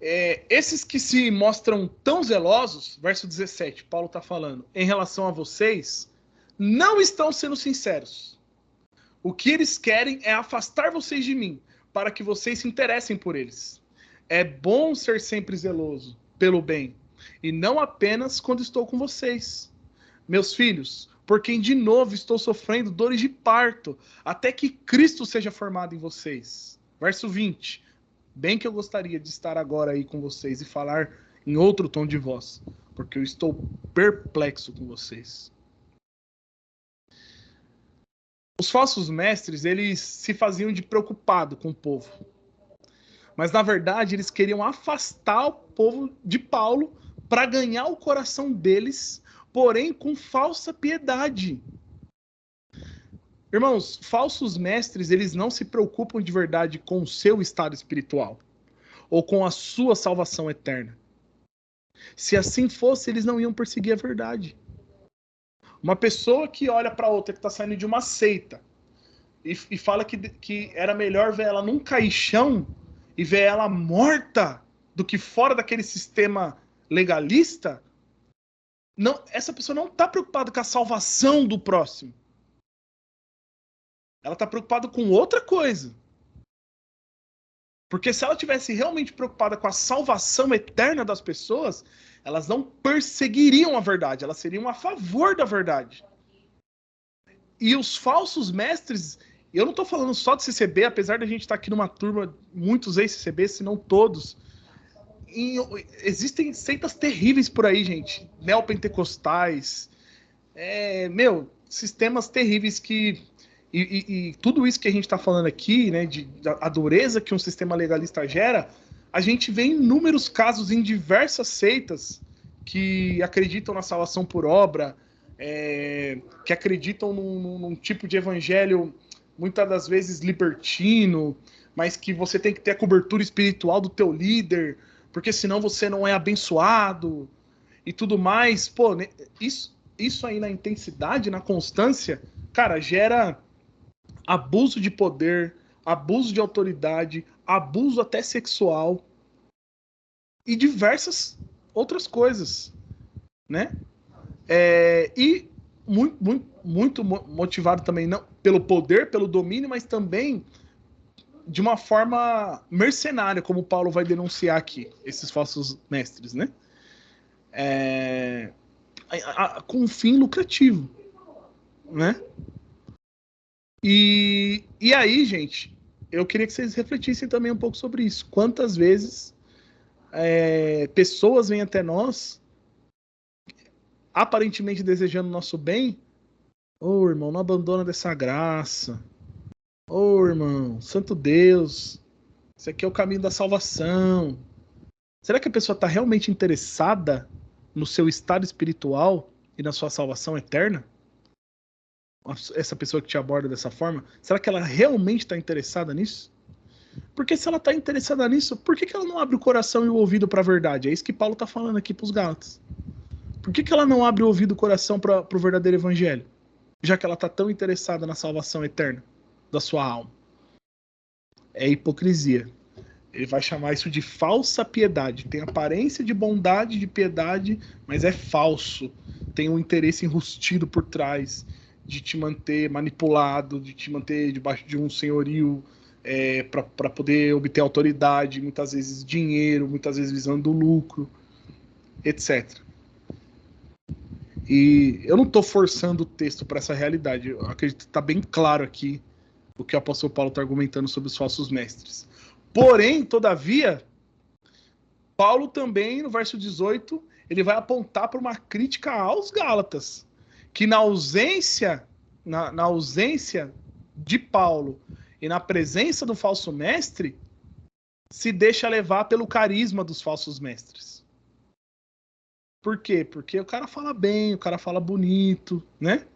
Esses que se mostram tão zelosos, verso 17, Paulo está falando, em relação a vocês, não estão sendo sinceros. O que eles querem é afastar vocês de mim, para que vocês se interessem por eles. É bom ser sempre zeloso pelo bem, e não apenas quando estou com vocês. Meus filhos, por quem de novo estou sofrendo dores de parto, até que Cristo seja formado em vocês. Verso 20. Bem que eu gostaria de estar agora aí com vocês e falar em outro tom de voz, porque eu estou perplexo com vocês. Os falsos mestres, eles se faziam de preocupado com o povo. Mas, na verdade, eles queriam afastar o povo de Paulo para ganhar o coração deles, porém com falsa piedade. Irmãos, falsos mestres, eles não se preocupam de verdade com o seu estado espiritual ou com a sua salvação eterna. Se assim fosse, eles não iam perseguir a verdade. Uma pessoa que olha para outra que está saindo de uma seita e fala que era melhor ver ela num caixão e ver ela morta do que fora daquele sistema legalista, não, essa pessoa não está preocupada com a salvação do próximo. Ela está preocupada com outra coisa. Porque se ela tivesse realmente preocupada com a salvação eterna das pessoas, elas não perseguiriam a verdade, elas seriam a favor da verdade. E os falsos mestres, eu não estou falando só de CCB, apesar de a gente estar aqui numa turma, muitos ex-CCB, se não todos. Existem seitas terríveis por aí, gente. Neopentecostais. Sistemas terríveis que... E tudo isso que a gente está falando aqui, né, a dureza que um sistema legalista gera, a gente vê inúmeros casos em diversas seitas que acreditam na salvação por obra, que acreditam num tipo de evangelho, muitas das vezes libertino, mas que você tem que ter a cobertura espiritual do teu líder, porque senão você não é abençoado e tudo mais. Pô, isso aí na intensidade, na constância, cara, gera abuso de poder, abuso de autoridade, abuso até sexual e diversas outras coisas, né? E muito motivado também não pelo poder, pelo domínio, mas também de uma forma mercenária, como Paulo vai denunciar aqui, esses falsos mestres, né? Com um fim lucrativo, né? E aí, gente, eu queria que vocês refletissem também um pouco sobre isso. Quantas vezes pessoas vêm até nós aparentemente desejando nosso bem? Ô, irmão, não abandona dessa graça. Ô, irmão, santo Deus, isso aqui é o caminho da salvação. Será que a pessoa está realmente interessada no seu estado espiritual e na sua salvação eterna? Essa pessoa que te aborda dessa forma, será que ela realmente está interessada nisso? Porque se ela está interessada nisso, por que ela não abre o coração e o ouvido para a verdade? É isso que Paulo está falando aqui para os Gálatas. Por que ela não abre o ouvido e o coração para o verdadeiro evangelho? Já que ela está tão interessada na salvação eterna da sua alma. É hipocrisia. Ele vai chamar isso de falsa piedade. Tem aparência de bondade, de piedade, mas é falso. Tem um interesse enrustido por trás de te manter manipulado, de te manter debaixo de um senhorio para poder obter autoridade, muitas vezes dinheiro, muitas vezes visando lucro, etc. E eu não estou forçando o texto para essa realidade. Eu acredito que está bem claro aqui o que o apóstolo Paulo está argumentando sobre os falsos mestres. Porém, todavia, Paulo também, no verso 18, ele vai apontar para uma crítica aos Gálatas, que na ausência de Paulo e na presença do falso mestre, se deixa levar pelo carisma dos falsos mestres. Por quê? Porque o cara fala bem, o cara fala bonito, né?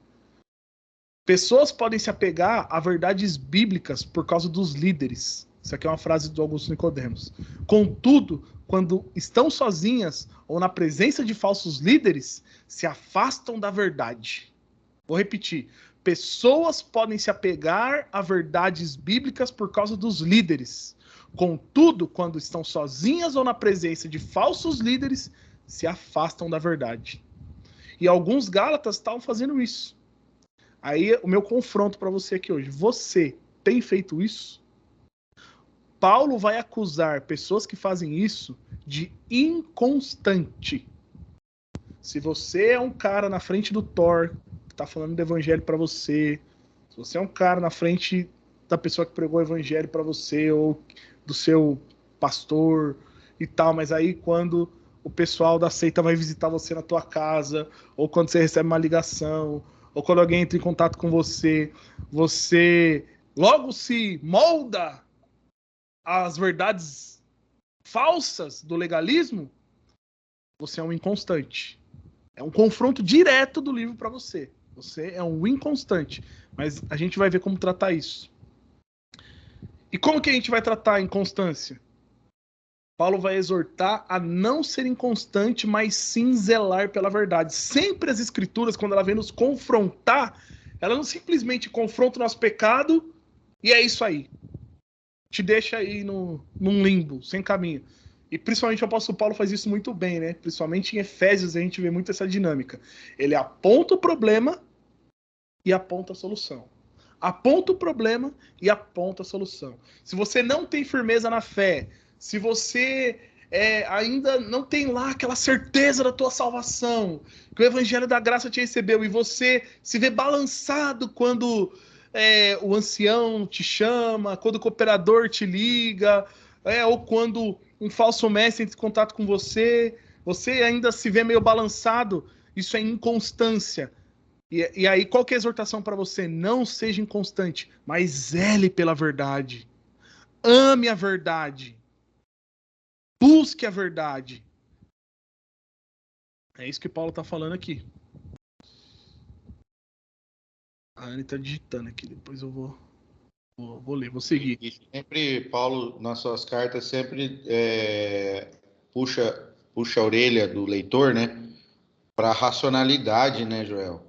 Pessoas podem se apegar a verdades bíblicas por causa dos líderes. Isso aqui é uma frase do Augusto Nicodemos. Contudo, quando estão sozinhas ou na presença de falsos líderes, se afastam da verdade. Vou repetir. Pessoas podem se apegar a verdades bíblicas por causa dos líderes. Contudo, quando estão sozinhas ou na presença de falsos líderes, se afastam da verdade. E alguns gálatas estavam fazendo isso. Aí o meu confronto para você aqui hoje. Você tem feito isso? Paulo vai acusar pessoas que fazem isso de inconstante. Se você é um cara na frente do Thor, que está falando do evangelho para você, se você é um cara na frente da pessoa que pregou o evangelho para você, ou do seu pastor e tal, mas aí quando o pessoal da seita vai visitar você na tua casa, ou quando você recebe uma ligação, ou quando alguém entra em contato com você, você logo se molda às verdades falsas do legalismo, você é um inconstante. É um confronto direto do livro para você. Você é um inconstante. Mas a gente vai ver como tratar isso. E como que a gente vai tratar a inconstância? Paulo vai exortar a não ser inconstante, mas sim zelar pela verdade. Sempre as escrituras, quando ela vem nos confrontar, ela não simplesmente confronta o nosso pecado e é isso aí. Te deixa aí num limbo, sem caminho. E principalmente o apóstolo Paulo faz isso muito bem, né? Principalmente em Efésios a gente vê muito essa dinâmica. Ele aponta o problema e aponta a solução. Aponta o problema e aponta a solução. Se você não tem firmeza na fé, se você ainda não tem lá aquela certeza da tua salvação, que o evangelho da graça te recebeu, e você se vê balançado quando o ancião te chama, quando o cooperador te liga, ou quando um falso mestre entra em contato com você, você ainda se vê meio balançado, isso é inconstância. E aí, qual que é a exortação para você? Não seja inconstante, mas zele pela verdade. Ame a verdade. Busque a verdade. É isso que Paulo está falando aqui. A Anne está digitando aqui, depois eu vou ler, vou seguir. E sempre, Paulo, nas suas cartas, sempre puxa a orelha do leitor, né? Para a racionalidade, né, Joel?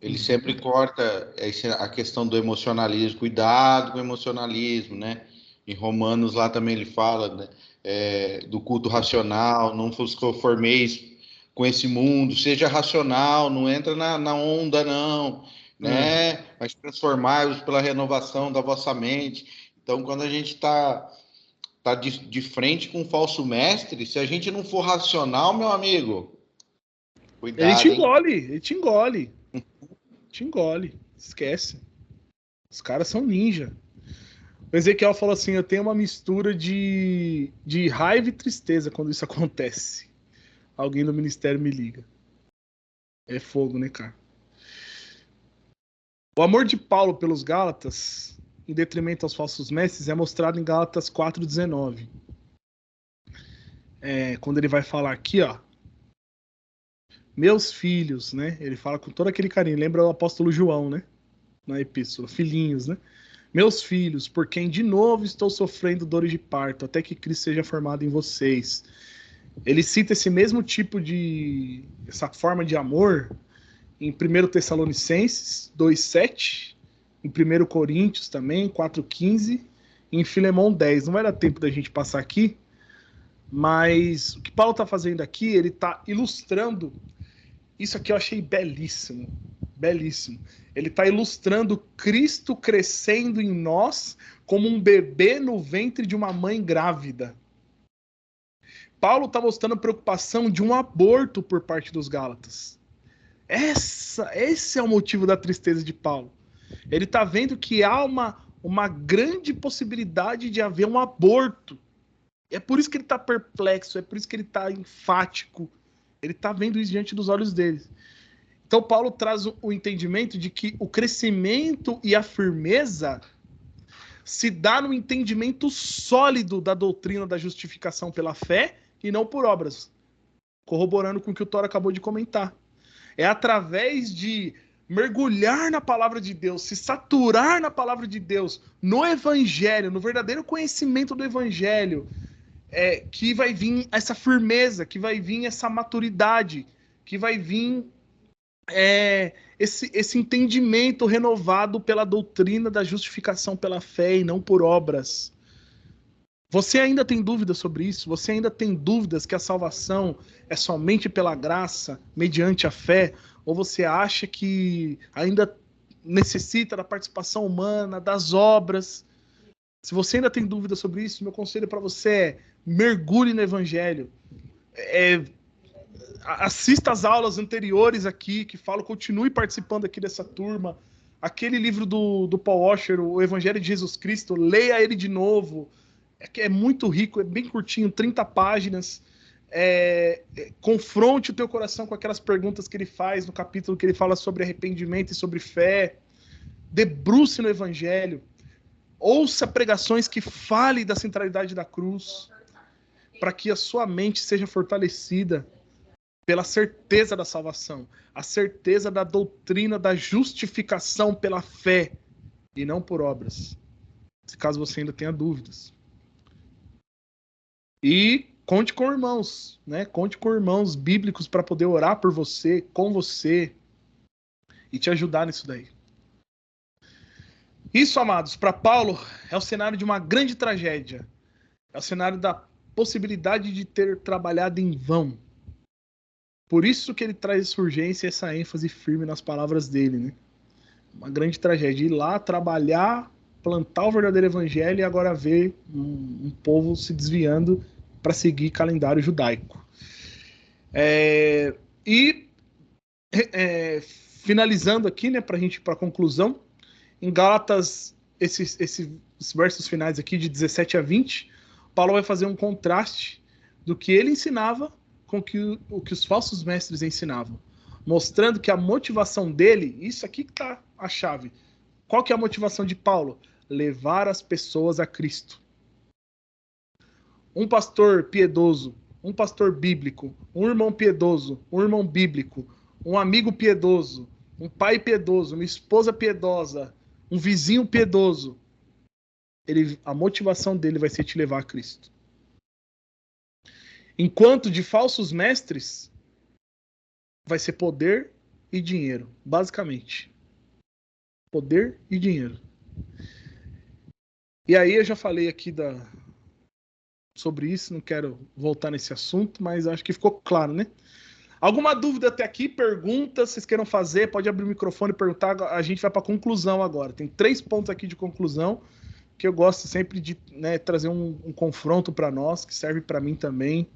Ele sempre corta a questão do emocionalismo, cuidado com o emocionalismo, né? Em Romanos lá também ele fala, né, do culto racional, não vos conformeis com esse mundo, seja racional, não entra na onda não, né? Mas transformai-vos pela renovação da vossa mente. Então, quando a gente está de frente com um falso mestre, se a gente não for racional, meu amigo, cuidado, hein? Ele te engole, esquece. Os caras são ninja. O Ezequiel falou assim, eu tenho uma mistura de raiva e tristeza quando isso acontece. Alguém do ministério me liga. É fogo, né, cara? O amor de Paulo pelos Gálatas, em detrimento aos falsos mestres, é mostrado em Gálatas 4,19. Quando ele vai falar aqui, ó, meus filhos, né? Ele fala com todo aquele carinho. Lembra o apóstolo João, né? Na epístola, filhinhos, né? Meus filhos, por quem de novo estou sofrendo dores de parto, até que Cristo seja formado em vocês. Ele cita esse mesmo tipo essa forma de amor em 1 Tessalonicenses 2,7, em 1 Coríntios também, 4,15, e em Filemão 10. Não vai dar tempo da gente passar aqui, mas o que Paulo está fazendo aqui, ele está ilustrando. Isso aqui eu achei belíssimo, belíssimo. Ele está ilustrando Cristo crescendo em nós como um bebê no ventre de uma mãe grávida. Paulo está mostrando preocupação de um aborto por parte dos Gálatas. Esse é o motivo da tristeza de Paulo. Ele está vendo que há uma grande possibilidade de haver um aborto. É por isso que ele está perplexo, é por isso que ele está enfático. Ele está vendo isso diante dos olhos dele. Então Paulo traz o entendimento de que o crescimento e a firmeza se dá no entendimento sólido da doutrina da justificação pela fé e não por obras. Corroborando com o que o Thor acabou de comentar. É através de mergulhar na palavra de Deus, se saturar na palavra de Deus, no evangelho, no verdadeiro conhecimento do evangelho, que vai vir essa firmeza, que vai vir essa maturidade, que vai vir esse entendimento renovado pela doutrina da justificação pela fé e não por obras. Você ainda tem dúvidas sobre isso? Você ainda tem dúvidas que a salvação é somente pela graça, mediante a fé? Ou você acha que ainda necessita da participação humana, das obras? Se você ainda tem dúvidas sobre isso, meu conselho para você é: mergulhe no Evangelho. Assista às aulas anteriores aqui, que falam, continue participando aqui dessa turma. Aquele livro do Paul Washer, o Evangelho de Jesus Cristo, leia ele de novo. É muito rico, é bem curtinho, 30 páginas. Confronte o teu coração com aquelas perguntas que ele faz no capítulo que ele fala sobre arrependimento e sobre fé. Debruce no Evangelho. Ouça pregações que falem da centralidade da cruz, para que a sua mente seja fortalecida pela certeza da salvação, a certeza da doutrina da justificação pela fé e não por obras. Se caso você ainda tenha dúvidas. E conte com irmãos, né? Conte com irmãos bíblicos para poder orar por você, com você e te ajudar nisso daí. Isso, amados, para Paulo é o cenário de uma grande tragédia. É o cenário da possibilidade de ter trabalhado em vão. Por isso que ele traz essa urgência e essa ênfase firme nas palavras dele, né? Uma grande tragédia. Ir lá, trabalhar, plantar o verdadeiro evangelho e agora ver um povo se desviando para seguir calendário judaico. Finalizando aqui, né, para a gente ir para a conclusão, em Gálatas, esses versos finais aqui de 17 a 20, Paulo vai fazer um contraste do que ele ensinava com o que os falsos mestres ensinavam, mostrando que a motivação dele, isso aqui que está a chave. Qual que é a motivação de Paulo? Levar as pessoas a Cristo. Um pastor piedoso, um pastor bíblico, um irmão piedoso, um irmão bíblico, um amigo piedoso, um pai piedoso, uma esposa piedosa, um vizinho piedoso, a motivação dele vai ser te levar a Cristo. Enquanto de falsos mestres, vai ser poder e dinheiro, basicamente. Poder e dinheiro. E aí eu já falei aqui sobre isso, não quero voltar nesse assunto, mas acho que ficou claro, né? Alguma dúvida até aqui? Pergunta, vocês queiram fazer, pode abrir o microfone e perguntar. A gente vai para a conclusão agora. Tem 3 pontos aqui de conclusão, que eu gosto sempre de, né, trazer um confronto para nós, que serve para mim também,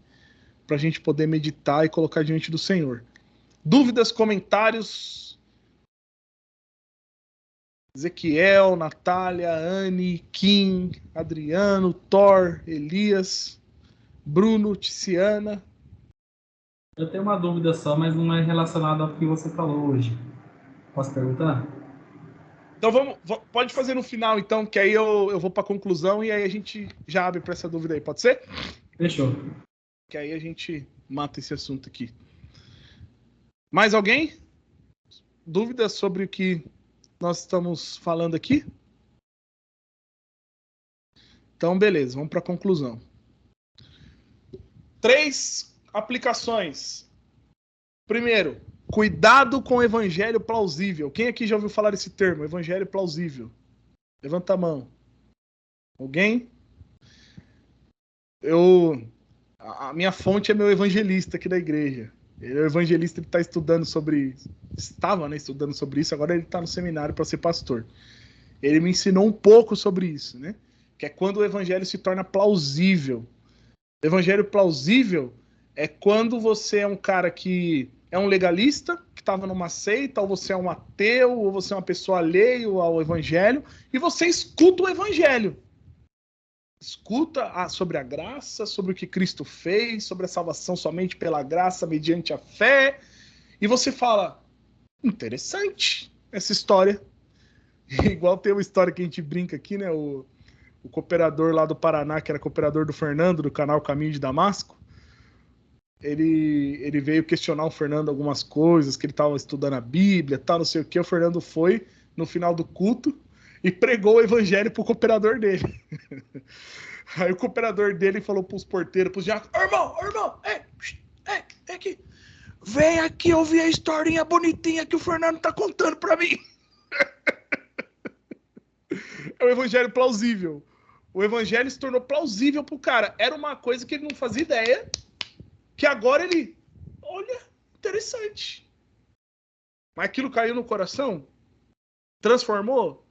para a gente poder meditar e colocar diante do Senhor. Dúvidas, comentários? Ezequiel, Natália, Anne, Kim, Adriano, Thor, Elias, Bruno, Ticiana. Eu tenho uma dúvida só, mas não é relacionada ao que você falou hoje. Posso perguntar? Então pode fazer no final, então, que aí eu vou para a conclusão e aí a gente já abre para essa dúvida aí, pode ser? Fechou. Que aí a gente mata esse assunto aqui. Mais alguém? Dúvidas sobre o que nós estamos falando aqui? Então, beleza, vamos para a conclusão. 3 aplicações. Primeiro, cuidado com o evangelho plausível. Quem aqui já ouviu falar desse termo, evangelho plausível? Levanta a mão. Alguém? A minha fonte é meu evangelista aqui da igreja. Ele é o evangelista, ele está estudando sobre... Estava, né, estudando sobre isso, agora ele está no seminário para ser pastor. Ele me ensinou um pouco sobre isso, né? Que é quando o evangelho se torna plausível. O evangelho plausível é quando você é um cara que é um legalista, que estava numa seita, ou você é um ateu, ou você é uma pessoa alheia ao evangelho, e você escuta o evangelho. Escuta sobre a graça, sobre o que Cristo fez, sobre a salvação somente pela graça, mediante a fé, e você fala, interessante essa história. Igual tem uma história que a gente brinca aqui, né? O cooperador lá do Paraná, que era cooperador do Fernando, do canal Caminho de Damasco, ele veio questionar o Fernando algumas coisas, que ele estava estudando a Bíblia, tal, não sei o que. O Fernando foi, no final do culto, e pregou o evangelho pro cooperador dele. Aí o cooperador dele falou pros porteiros, pros diáconos, irmão, aqui. Vem aqui ouvir a historinha bonitinha que o Fernando tá contando pra mim. É o evangelho plausível. O evangelho se tornou plausível pro cara. Era uma coisa que ele não fazia ideia, que agora ele... Olha, interessante. Mas aquilo caiu no coração? Transformou?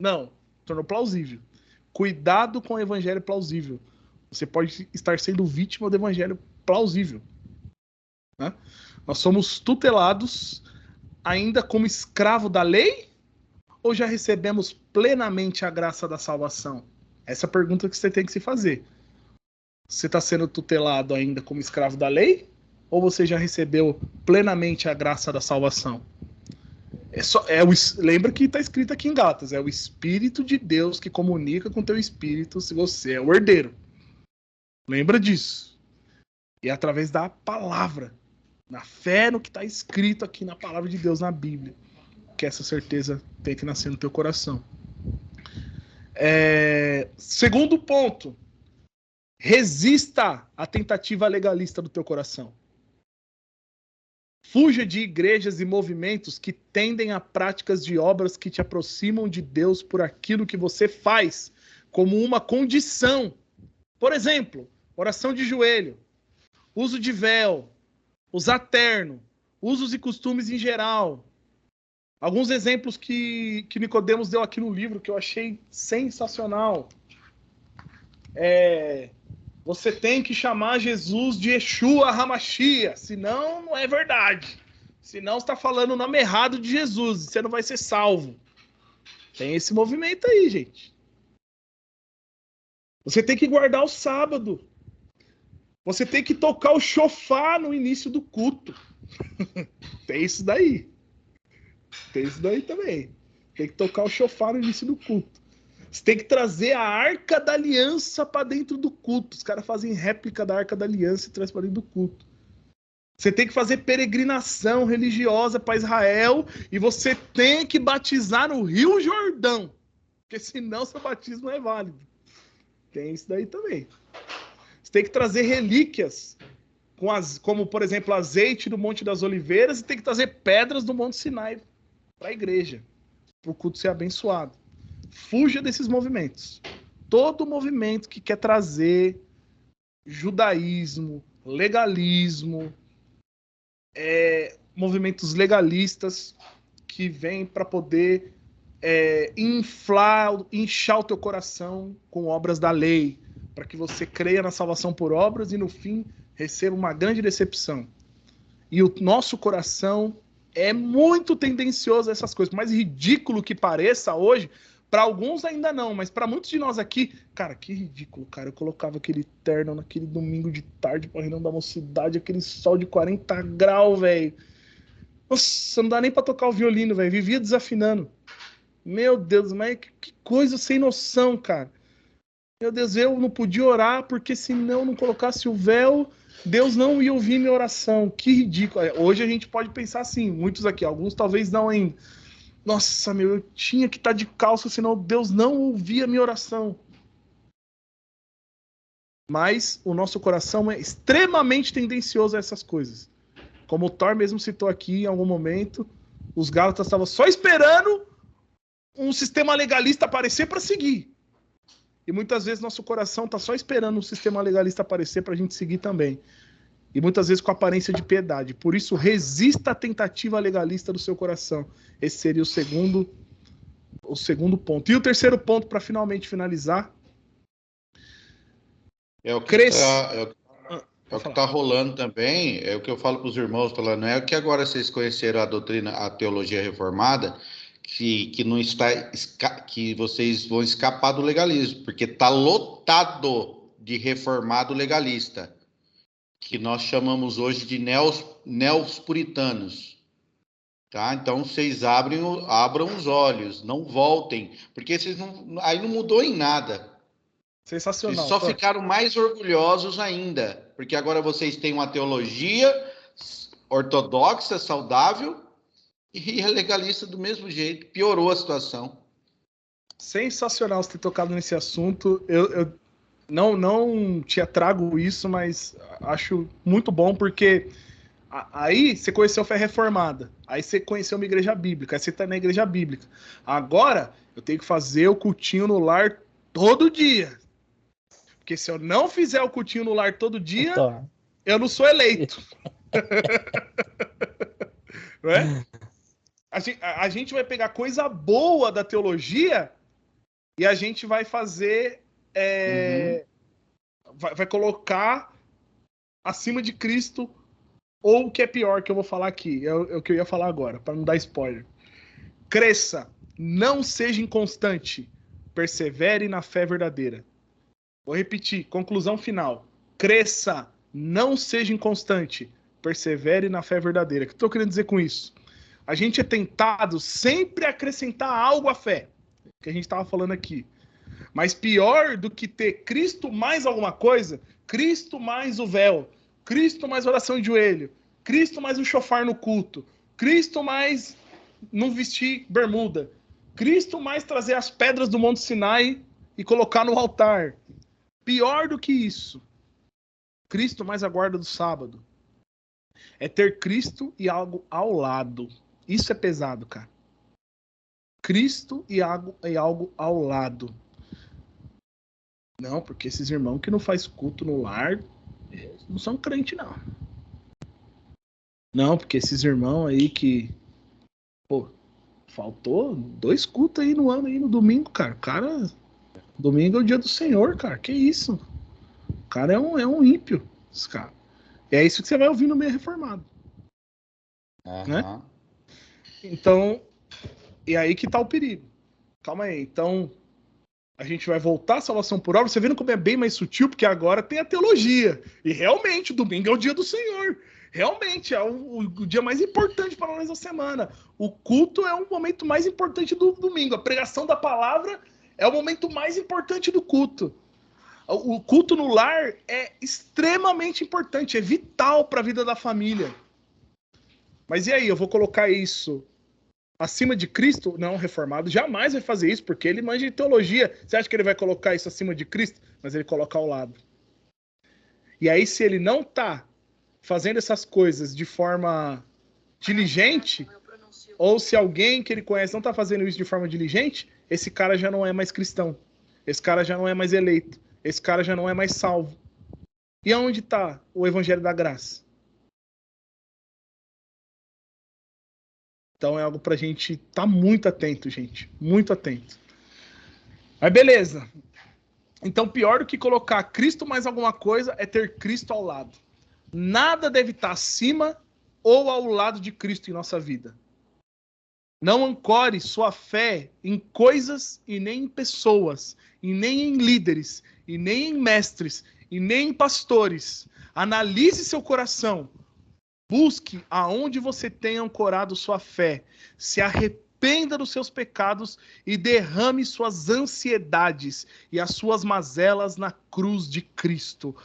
Não. Tornou plausível. Cuidado com o evangelho plausível. Você pode estar sendo vítima do evangelho plausível. Né? Nós somos tutelados ainda como escravo da lei? Ou já recebemos plenamente a graça da salvação? Essa é a pergunta que você tem que se fazer. Você está sendo tutelado ainda como escravo da lei? Ou você já recebeu plenamente a graça da salvação? Lembra que está escrito aqui em Gálatas, é o Espírito de Deus que comunica com o teu espírito se você é o herdeiro. Lembra disso. E é através da palavra, na fé no que está escrito aqui na palavra de Deus, na Bíblia, que essa certeza tem que nascer no teu coração. Segundo ponto, resista à tentativa legalista do teu coração. Fuja de igrejas e movimentos que tendem a práticas de obras que te aproximam de Deus por aquilo que você faz como uma condição. Por exemplo, oração de joelho, uso de véu, usar terno, usos e costumes em geral. Alguns exemplos que Nicodemos deu aqui no livro que eu achei sensacional. Você tem que chamar Jesus de Yeshua Hamashia, senão não é verdade. Senão você está falando o nome errado de Jesus, você não vai ser salvo. Tem esse movimento aí, gente. Você tem que guardar o sábado. Você tem que tocar o shofar no início do culto. Tem isso daí. Tem isso daí também. Tem que tocar o shofar no início do culto. Você tem que trazer a Arca da Aliança para dentro do culto. Os caras fazem réplica da Arca da Aliança e trazem para dentro do culto. Você tem que fazer peregrinação religiosa para Israel e você tem que batizar no Rio Jordão, porque senão seu batismo não é válido. Tem isso daí também. Você tem que trazer relíquias, como, por exemplo, azeite do Monte das Oliveiras, e tem que trazer pedras do Monte Sinai para a igreja, para o culto ser abençoado. Fuja desses movimentos. Todo movimento que quer trazer judaísmo, legalismo, movimentos legalistas que vêm para poder inchar o teu coração com obras da lei, para que você creia na salvação por obras e no fim receba uma grande decepção. E o nosso coração é muito tendencioso a essas coisas. Por mais ridículo que pareça hoje, para alguns ainda não, mas para muitos de nós aqui, cara, que ridículo, cara. Eu colocava aquele terno naquele domingo de tarde para reunião da mocidade, aquele sol de 40 graus, velho. Nossa, não dá nem para tocar o violino, velho. Vivia desafinando. Meu Deus, mas que coisa sem noção, cara. Meu Deus, eu não podia orar porque se não colocasse o véu, Deus não ia ouvir minha oração. Que ridículo. Hoje a gente pode pensar assim, muitos aqui, alguns talvez não ainda. Nossa, eu tinha que estar de calça, senão Deus não ouvia minha oração. Mas o nosso coração é extremamente tendencioso a essas coisas. Como o Thor mesmo citou aqui em algum momento, os Gálatas estavam só esperando um sistema legalista aparecer para seguir. E muitas vezes nosso coração está só esperando um sistema legalista aparecer para a gente seguir também. E muitas vezes com aparência de piedade. Por isso, resista à tentativa legalista do seu coração. Esse seria o segundo ponto. E o terceiro ponto, para finalmente finalizar. É o que está rolando também, é o que eu falo para os irmãos, falando, é que agora vocês conheceram a doutrina, a teologia reformada, que não está, que vocês vão escapar do legalismo, porque está lotado de reformado legalista, que nós chamamos hoje de neopuritanos. Tá? Então vocês abram os olhos, não voltem, porque vocês aí não mudou em nada. Sensacional. Vocês só ficaram mais orgulhosos ainda, porque agora vocês têm uma teologia ortodoxa, saudável, e é legalista do mesmo jeito. Piorou a situação. Sensacional você ter tocado nesse assunto. Eu não te trago isso, mas acho muito bom, porque Aí você conheceu a fé reformada. Aí você conheceu uma igreja bíblica. Aí você tá na igreja bíblica. Agora eu tenho que fazer o cultinho no lar todo dia. Porque se eu não fizer o cultinho no lar todo dia, eu não sou eleito. Não é? A gente vai pegar coisa boa da teologia e a gente vai fazer. Vai colocar acima de Cristo, ou o que é pior que eu vou falar aqui, é o que eu ia falar agora, para não dar spoiler. Cresça, não seja inconstante, persevere na fé verdadeira. Vou repetir, conclusão final. Cresça, não seja inconstante, persevere na fé verdadeira. O que eu estou querendo dizer com isso? A gente é tentado sempre a acrescentar algo à fé, que a gente estava falando aqui. Mas pior do que ter Cristo mais alguma coisa, Cristo mais o véu, Cristo mais oração de joelho, Cristo mais o chofar no culto, Cristo mais não vestir bermuda, Cristo mais trazer as pedras do Monte Sinai e colocar no altar. Pior do que isso, Cristo mais a guarda do sábado, é ter Cristo e algo ao lado. Isso é pesado, cara. Cristo e algo ao lado. Não, porque esses irmãos que não faz culto no lar não são crente, não. Não, porque esses irmãos aí que... Pô, faltou 2 cultos aí no ano, aí no domingo, cara. Domingo é o dia do Senhor, cara. Que isso? O cara é um ímpio, esse cara. É isso que você vai ouvir no meio reformado. Né? Então, e aí que tá o perigo. Calma aí. Então, a gente vai voltar à salvação por obra. Você vendo como é bem mais sutil, porque agora tem a teologia. E realmente, o domingo é o dia do Senhor. Realmente, é o dia mais importante para nós da semana. O culto é o momento mais importante do domingo. A pregação da palavra é o momento mais importante do culto. O culto no lar é extremamente importante, é vital para a vida da família. Mas e aí, eu vou colocar isso acima de Cristo? Não, reformado jamais vai fazer isso, porque ele manja de teologia. Você acha que ele vai colocar isso acima de Cristo? Mas ele coloca ao lado. E aí, se ele não está fazendo essas coisas de forma diligente, ou se alguém que ele conhece não está fazendo isso de forma diligente, esse cara já não é mais cristão. Esse cara já não é mais eleito. Esse cara já não é mais salvo. E aonde está o evangelho da graça? Então é algo pra gente estar muito atento, gente. Muito atento. Mas beleza. Então pior do que colocar Cristo mais alguma coisa é ter Cristo ao lado. Nada deve estar acima ou ao lado de Cristo em nossa vida. Não ancore sua fé em coisas e nem em pessoas, e nem em líderes, e nem em mestres, e nem em pastores. Analise seu coração. Busque aonde você tem ancorado sua fé. Se arrependa dos seus pecados e derrame suas ansiedades e as suas mazelas na cruz de Cristo.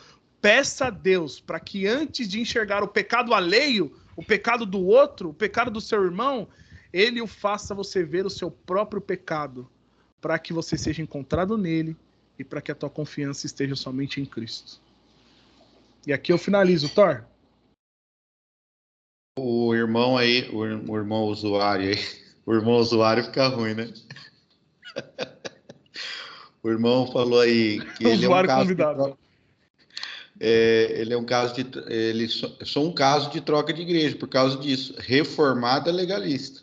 Peça a Deus para que antes de enxergar o pecado alheio, o pecado do outro, o pecado do seu irmão, ele o faça você ver o seu próprio pecado, para que você seja encontrado nele e para que a tua confiança esteja somente em Cristo. E aqui eu finalizo, Thor. O irmão aí, o irmão usuário aí, o irmão usuário fica ruim, né? O irmão falou aí que ele é um caso convidado. Ele é um caso de, ele só um caso de troca de igreja por causa disso. Reformado é legalista.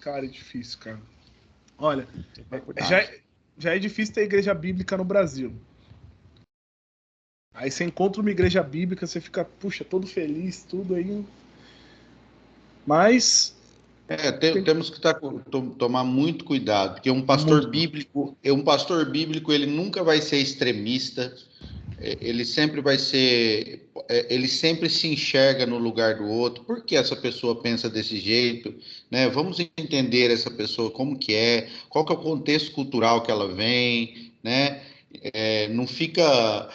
Cara, é difícil, cara. Olha, já é difícil ter igreja bíblica no Brasil. Aí você encontra uma igreja bíblica, você fica, puxa, todo feliz, tudo aí. Mas... temos que tomar muito cuidado, porque um pastor bíblico, ele nunca vai ser extremista, ele sempre vai ser, ele sempre se enxerga no lugar do outro. Por que essa pessoa pensa desse jeito, né? Vamos entender essa pessoa como que é, qual que é o contexto cultural que ela vem, né? Não fica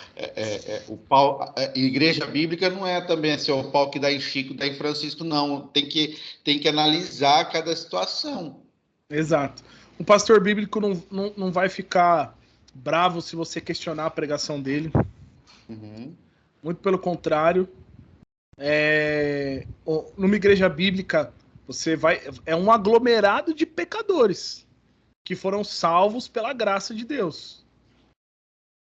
o pau. Igreja bíblica não é também assim, o pau que dá em Chico, dá em Francisco, não. Tem que analisar cada situação. Exato. Um pastor bíblico não vai ficar bravo se você questionar a pregação dele. Uhum. Muito pelo contrário, Numa igreja bíblica, é um aglomerado de pecadores que foram salvos pela graça de Deus.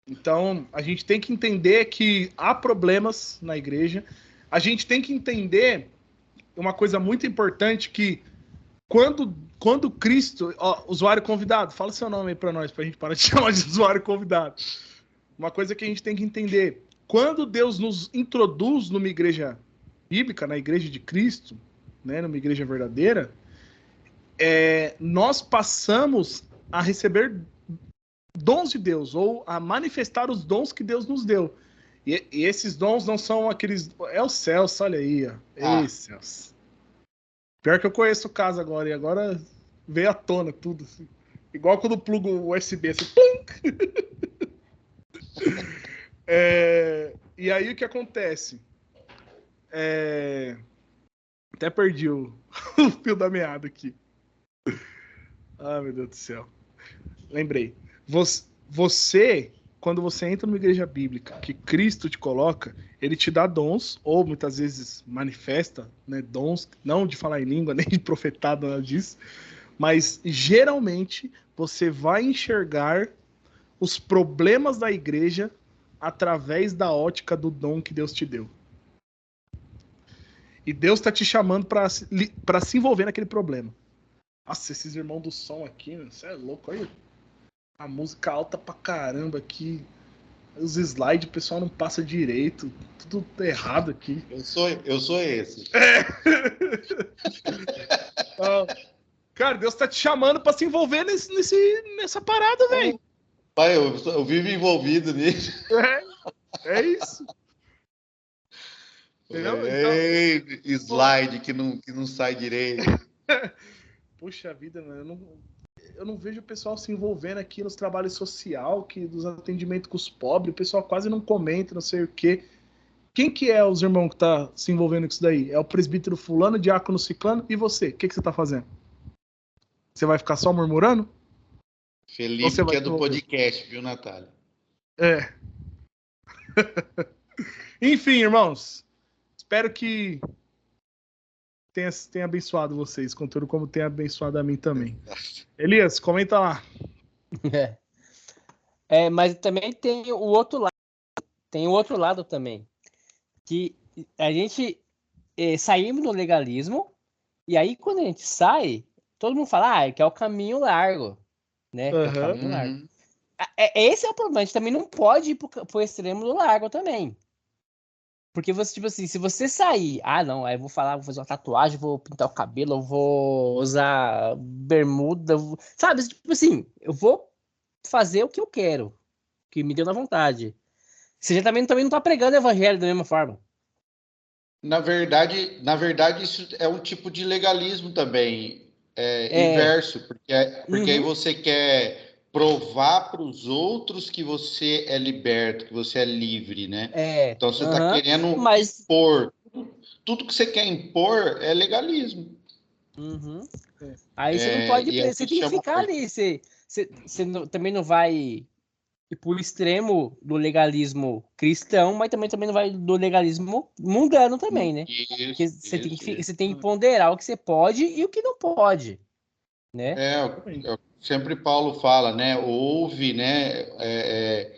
Então, a gente tem que entender que há problemas na igreja. A gente tem que entender uma coisa muito importante, que quando Cristo... usuário convidado, fala seu nome aí para nós, para a gente parar de chamar de usuário convidado. Uma coisa que a gente tem que entender: quando Deus nos introduz numa igreja bíblica, na igreja de Cristo, né, numa igreja verdadeira, nós passamos a receber dons de Deus, ou a manifestar os dons que Deus nos deu. E esses dons não são aqueles... É o Celso, olha aí, ó. Ei, Celso. Pior que eu conheço o caso agora, e agora veio à tona tudo. Assim. Igual quando plugo o USB, assim, pum! E aí o que acontece? Até perdi o fio da meada aqui. Ah, meu Deus do céu. Lembrei. Você, quando você entra numa igreja bíblica, que Cristo te coloca, ele te dá dons, ou muitas vezes manifesta, né, dons, não de falar em língua, nem de profetado, nada disso, mas geralmente você vai enxergar os problemas da igreja através da ótica do dom que Deus te deu. E Deus está te chamando para se envolver naquele problema. Nossa, esses irmãos do som aqui, você é louco, olha. A música alta pra caramba aqui. Os slides, o pessoal não passa direito. Tudo errado aqui. Eu sou esse. Cara, Deus tá te chamando pra se envolver nessa parada, velho. Pai, eu vivo envolvido nisso. É isso. Entendeu? Então, slide que não sai direito. Puxa vida, mano. Eu não vejo o pessoal se envolvendo aqui nos trabalhos sociais, dos atendimentos com os pobres. O pessoal quase não comenta, não sei o quê. Quem que é os irmãos que tá se envolvendo com isso daí? É o presbítero fulano, diácono ciclano, e você? O que você tá fazendo? Você vai ficar só murmurando? Felipe, que é do podcast, viu, Natália? Enfim, irmãos. Espero que tenha abençoado vocês, conteúdo como tem abençoado a mim também. Elias, comenta lá. Mas também tem o outro lado. Tem o outro lado também. Que a gente saímos do legalismo, e aí quando a gente sai, todo mundo fala que é o caminho largo. Né? É o caminho largo. Esse é o problema. A gente também não pode ir pro extremo do largo também. Porque você, tipo assim, se você sair, não, aí eu vou fazer uma tatuagem, vou pintar o cabelo, eu vou usar bermuda, sabe? Tipo assim, eu vou fazer o que eu quero, que me deu na vontade. Você já também não tá pregando o evangelho da mesma forma. Na verdade, isso é um tipo de legalismo também, inverso, porque aí você quer provar para os outros que você é liberto, que você é livre, né? Então você está querendo impor. Tudo que você quer impor é legalismo. Aí você não pode... Você tem que ficar ali. Você também não vai ir pro extremo do legalismo cristão, mas também não vai do legalismo mundano também, né? Você tem que ponderar o que você pode e o que não pode, né? Sempre Paulo fala, né? Ouve, né?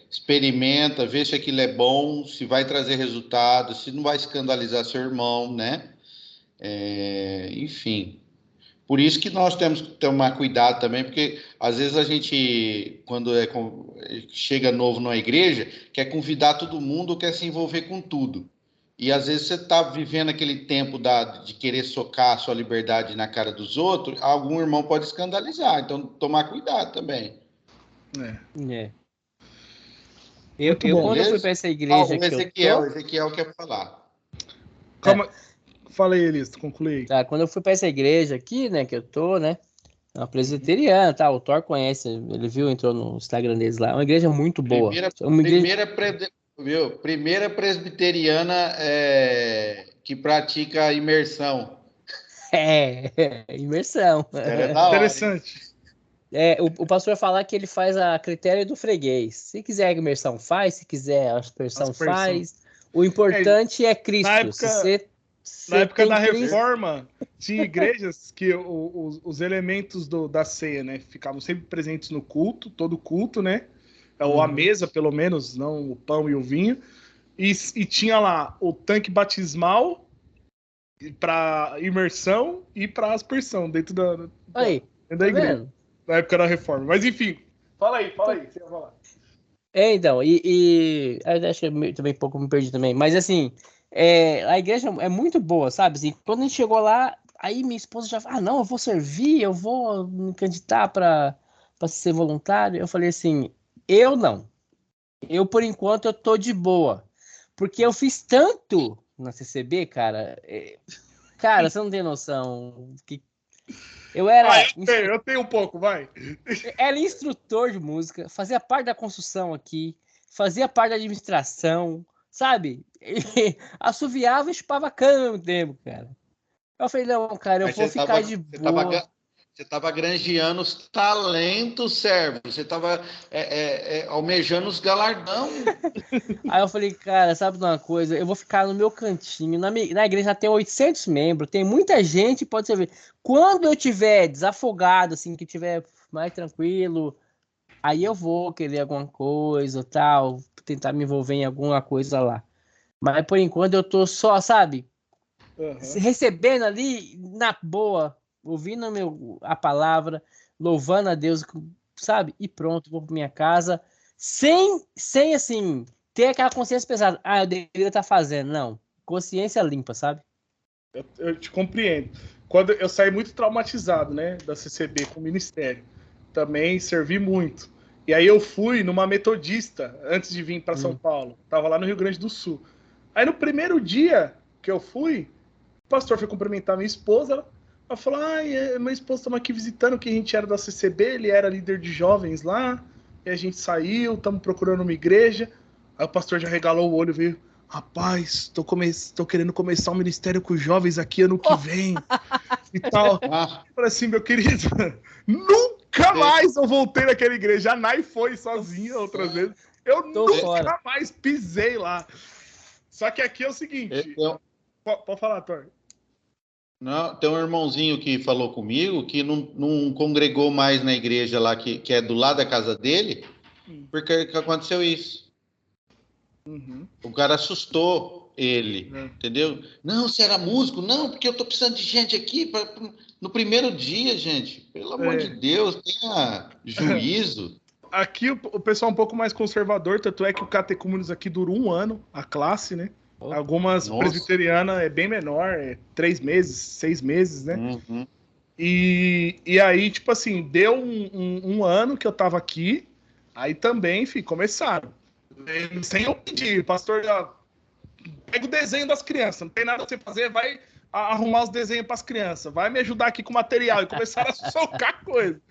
Experimenta, vê se aquilo é bom, se vai trazer resultado, se não vai escandalizar seu irmão, né? Enfim. Por isso que nós temos que tomar cuidado também, porque às vezes a gente, quando chega novo numa igreja, quer convidar todo mundo, quer se envolver com tudo. E às vezes você está vivendo aquele tempo de querer socar a sua liberdade na cara dos outros, algum irmão pode escandalizar. Então, tomar cuidado também. Eu quando fui para essa igreja o Ezequiel quer falar. Calma. Fala aí, Elias, conclui. Quando eu fui para essa igreja aqui, né, que eu tô, né, é uma presbiteriana, tá? O Thor conhece, ele viu, entrou no Instagram deles lá. É uma igreja muito boa. Primeira presbiteriana que pratica imersão. Imersão. Interessante. O pastor fala que ele faz a critério do freguês. Se quiser imersão, faz. Se quiser aspersão, faz. O importante é Cristo. Na época, na época da Reforma, tinha igrejas que os elementos da ceia, né, ficavam sempre presentes no culto, todo culto, né? Ou a mesa, pelo menos, não o pão e o vinho. E tinha lá o tanque batismal para imersão e para aspersão dentro da igreja. Vendo? Na época da Reforma. Mas enfim, fala aí, você ia falar. Então, acho que eu também pouco me perdi também, mas assim, a igreja é muito boa, sabe? Assim, quando a gente chegou lá, aí minha esposa já falou, não, eu vou servir, eu vou me candidatar para ser voluntário. Eu falei assim, eu não. Eu, por enquanto, eu tô de boa. Porque eu fiz tanto na CCB, cara. Cara, você não tem noção. Eu era. Eu tenho um pouco, vai. Era instrutor de música, fazia parte da construção aqui, fazia parte da administração, sabe? Assoviava e chupava cana ao mesmo tempo, cara. Eu falei, não, cara, eu vou ficar de boa. Você estava granjeando os talentos, servo. Você estava almejando os galardão. Aí eu falei, cara, sabe de uma coisa? Eu vou ficar no meu cantinho. Na igreja tem 800 membros, tem muita gente, pode ser. Quando eu tiver desafogado, assim, que tiver mais tranquilo, aí eu vou querer alguma coisa, tal, tentar me envolver em alguma coisa lá. Mas por enquanto eu tô só, sabe? Recebendo ali, na boa, ouvindo a palavra, louvando a Deus, sabe? E pronto, vou pra minha casa, sem assim, ter aquela consciência pesada. Ah, eu deveria estar fazendo. Não. Consciência limpa, sabe? Eu te compreendo. Quando eu saí muito traumatizado, né, da CCB com o ministério. Também servi muito. E aí eu fui numa metodista antes de vir para São Paulo. Tava lá no Rio Grande do Sul. Aí no primeiro dia que eu fui, o pastor foi cumprimentar minha esposa. Ela falou: minha esposa estamos aqui visitando, que a gente era da CCB, ele era líder de jovens lá. E a gente saiu, estamos procurando uma igreja. Aí o pastor já regalou o olho e veio: rapaz, tô querendo começar um ministério com os jovens aqui ano que vem. E tal. Eu falei assim, meu querido, nunca mais eu voltei naquela igreja. A Nai foi sozinha outras vezes. Eu nunca mais pisei lá. Só que aqui é o seguinte. Pode falar, Thor. Não, tem um irmãozinho que falou comigo que não congregou mais na igreja lá, que é do lado da casa dele, porque aconteceu isso. O cara assustou ele, entendeu? Não, você era músico? Não, porque eu tô precisando de gente aqui no primeiro dia, gente. Pelo amor de Deus, tenha juízo. Aqui o pessoal é um pouco mais conservador, tanto é que o catecúmenos aqui dura 1 ano, a classe, né? Algumas presbiterianas é bem menor, 3 meses, 6 meses, né? E aí, tipo assim, deu um ano que eu tava aqui, aí também, começaram. Sem eu pedir, pastor, pega o desenho das crianças, não tem nada a você fazer, vai arrumar os desenhos para as crianças, vai me ajudar aqui com o material. E começaram a socar coisa.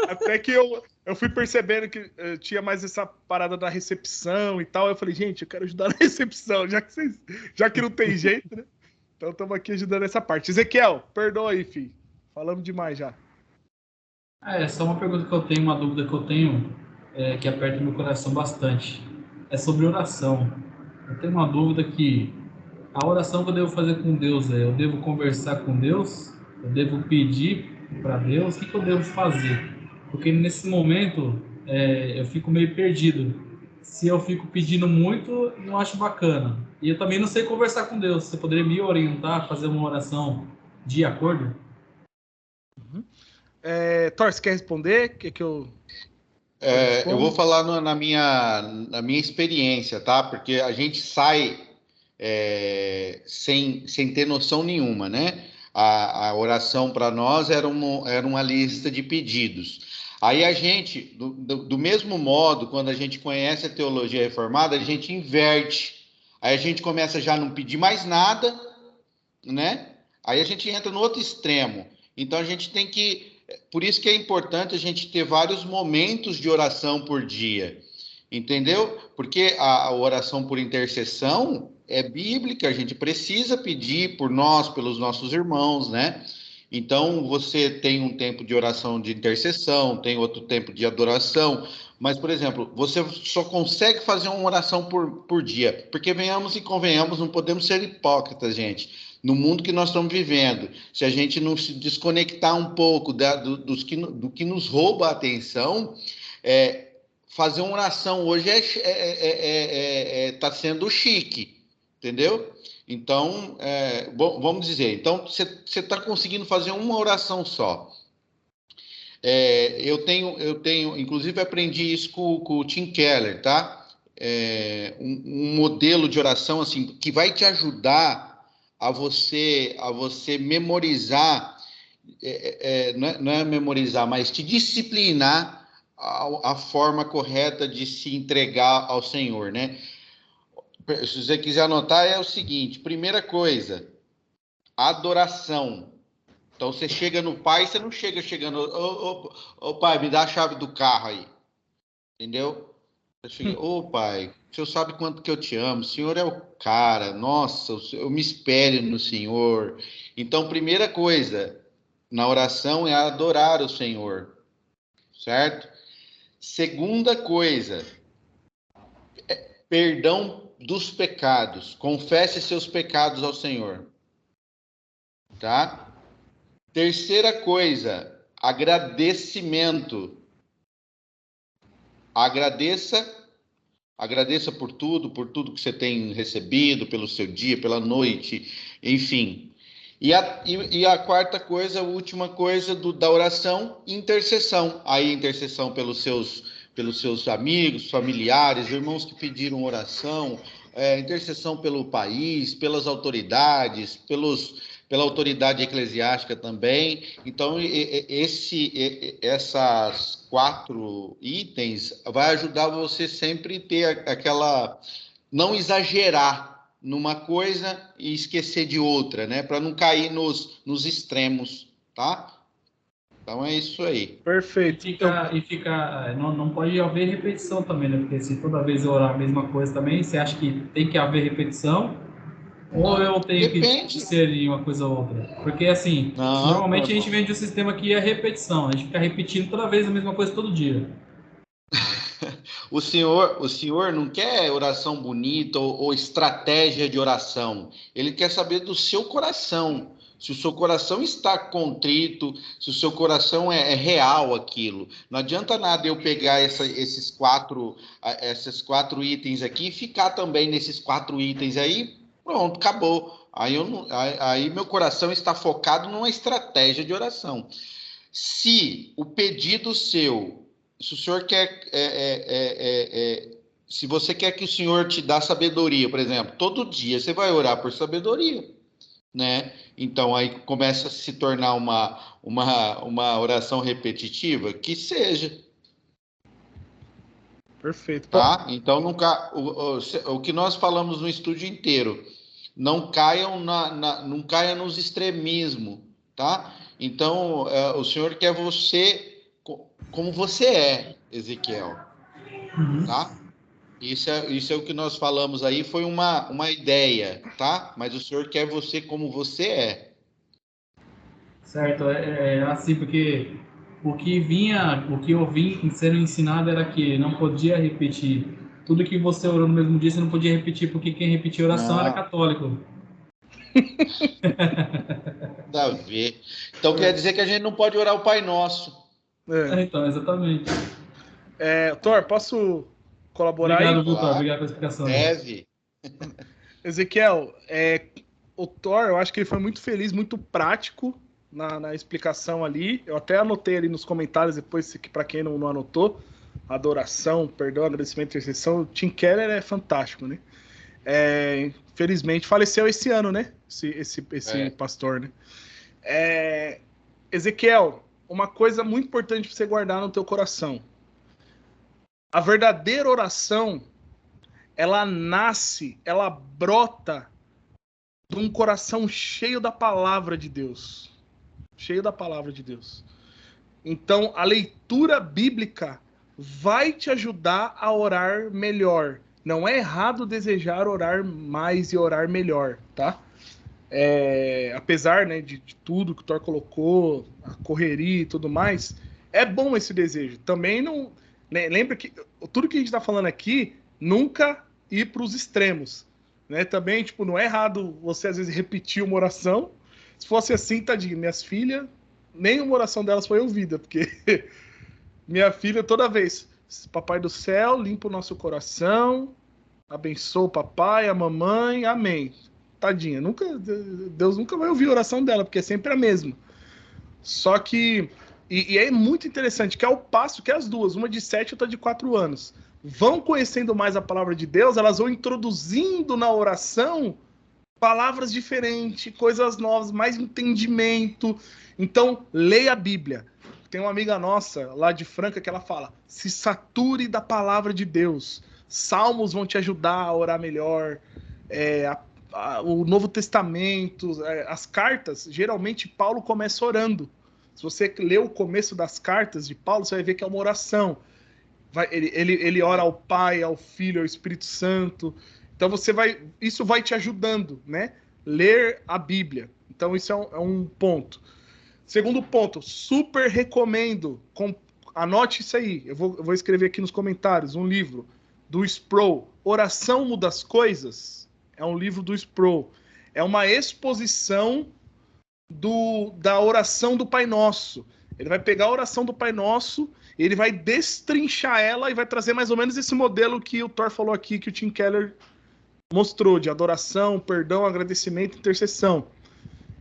Até que eu fui percebendo que tinha mais essa parada da recepção e tal. Eu falei, gente, eu quero ajudar na recepção, já que não tem jeito, né? Então estamos aqui ajudando essa parte. Ezequiel, perdoa aí, filho. Falamos demais já. Só uma pergunta que eu tenho, uma dúvida que eu tenho, que aperta meu coração bastante. É sobre oração. Eu tenho uma dúvida que a oração que eu devo fazer com Deus eu devo conversar com Deus? Eu devo pedir para Deus? O que eu devo fazer? Porque nesse momento eu fico meio perdido. Se eu fico pedindo muito, não acho bacana. E eu também não sei conversar com Deus. Você poderia me orientar, fazer uma oração de acordo? Thor, você quer responder? Que eu vou falar na minha experiência, tá? Porque a gente sai sem ter noção nenhuma, né? A oração para nós era uma lista de pedidos. Aí a gente, do mesmo modo, quando a gente conhece a teologia reformada, a gente inverte. Aí a gente começa já a não pedir mais nada, né? Aí a gente entra no outro extremo. Então a gente tem que... Por isso que é importante a gente ter vários momentos de oração por dia, entendeu? Porque a oração por intercessão é bíblica, a gente precisa pedir por nós, pelos nossos irmãos, né? Então, você tem um tempo de oração de intercessão, tem outro tempo de adoração, mas, por exemplo, você só consegue fazer uma oração por dia, porque venhamos e convenhamos, não podemos ser hipócritas, gente. No mundo que nós estamos vivendo, se a gente não se desconectar um pouco do que nos rouba a atenção, fazer uma oração hoje está sendo chique, entendeu? Então, vamos dizer, então você está conseguindo fazer uma oração só. Eu tenho, inclusive aprendi isso com o Tim Keller, tá? Um modelo de oração assim que vai te ajudar a você memorizar, não é memorizar, mas te disciplinar a forma correta de se entregar ao Senhor, né? Se você quiser anotar, é o seguinte: primeira coisa, adoração. Então, você chega no pai, você não chegando, ô pai, me dá a chave do carro aí. Entendeu? Você chega, ô pai, o senhor sabe quanto que eu te amo, o senhor é o cara, nossa, eu me espelho no Senhor. Então, primeira coisa na oração é adorar o Senhor, certo? Segunda coisa, perdão dos pecados. Confesse seus pecados ao Senhor. Tá? Terceira coisa, agradecimento. Agradeça por tudo que você tem recebido, pelo seu dia, pela noite, enfim. E a quarta coisa, a última coisa da oração, intercessão. Aí, intercessão pelos seus amigos, familiares, irmãos que pediram oração, intercessão pelo país, pelas autoridades, pela autoridade eclesiástica também. Então, essas 4 itens vai ajudar você sempre ter aquela... não exagerar numa coisa e esquecer de outra, né? Para não cair nos extremos, tá? Então é isso aí. Perfeito. Não pode haver repetição também, né? Porque se toda vez eu orar a mesma coisa também, você acha que tem que haver repetição? Ou eu tenho que inserir uma coisa ou outra? Porque assim, normalmente a gente vende um sistema que é repetição, a gente fica repetindo toda vez a mesma coisa todo dia. O senhor não quer oração bonita ou estratégia de oração. Ele quer saber do seu coração. Se o seu coração está contrito, se o seu coração é real aquilo. Não adianta nada eu pegar esses quatro itens aqui e ficar também nesses 4 itens aí. Pronto, acabou. Aí meu coração está focado numa estratégia de oração. Se o pedido seu... Se o senhor quer, se você quer que o Senhor te dê sabedoria, por exemplo, todo dia você vai orar por sabedoria, né? Então aí começa a se tornar uma oração repetitiva, que seja. Perfeito. Tá? Então o que nós falamos no estúdio inteiro, não caiam não caia nos extremismos, tá? Então o Senhor quer você como você é, Ezequiel, tá? Isso é o que nós falamos aí, foi uma ideia, tá? Mas o Senhor quer você como você é. Certo, assim, porque o que eu vim sendo ensinado era que não podia repetir. Tudo que você orou no mesmo dia, você não podia repetir, porque quem repetia oração era católico. Nada a ver. Então quer dizer que a gente não pode orar o Pai Nosso. Então, exatamente. Thor, posso colaborar aí? Obrigado, Viu, Thor? Obrigado pela explicação. Deve. Ezequiel, o Thor, eu acho que ele foi muito feliz, muito prático na explicação ali. Eu até anotei ali nos comentários depois, para quem não anotou, adoração, perdão, agradecimento, intercessão. O Tim Keller é fantástico, né? Infelizmente faleceu esse ano, né? Esse pastor, né? Ezequiel, uma coisa muito importante para você guardar no teu coração. A verdadeira oração, ela nasce, ela brota de um coração cheio da palavra de Deus. Cheio da palavra de Deus. Então, a leitura bíblica vai te ajudar a orar melhor. Não é errado desejar orar mais e orar melhor, tá? apesar, né, de tudo que o Thor colocou, a correria e tudo mais, é bom esse desejo. Também não... Lembra que tudo que a gente está falando aqui, nunca ir para os extremos. Né? Também, tipo, não é errado você, às vezes, repetir uma oração. Se fosse assim, tadinho, minhas filhas, nenhuma oração delas foi ouvida, porque minha filha, toda vez, Papai do céu, limpa o nosso coração, abençoa o papai, a mamãe, amém. Tadinha, Deus nunca vai ouvir a oração dela, porque é sempre a mesma. Só que, e é muito interessante, que é o passo que as duas, uma de 7 e outra de 4 anos, vão conhecendo mais a palavra de Deus, elas vão introduzindo na oração palavras diferentes, coisas novas, mais entendimento. Então, leia a Bíblia. Tem uma amiga nossa lá de Franca que ela fala: se sature da palavra de Deus. Salmos vão te ajudar a orar melhor. O Novo Testamento, as cartas, geralmente Paulo começa orando. Se você ler o começo das cartas de Paulo, você vai ver que é uma oração. Ele ora ao Pai, ao Filho, ao Espírito Santo. Então isso vai te ajudando, né? Ler a Bíblia. Então isso é um ponto. Segundo ponto, super recomendo. Anote isso aí. Eu vou escrever aqui nos comentários um livro do Sproul. Oração Muda as Coisas. É um livro do Sproul. É uma exposição da oração do Pai Nosso. Ele vai pegar a oração do Pai Nosso, ele vai destrinchar ela e vai trazer mais ou menos esse modelo que o Thor falou aqui, que o Tim Keller mostrou, de adoração, perdão, agradecimento, intercessão.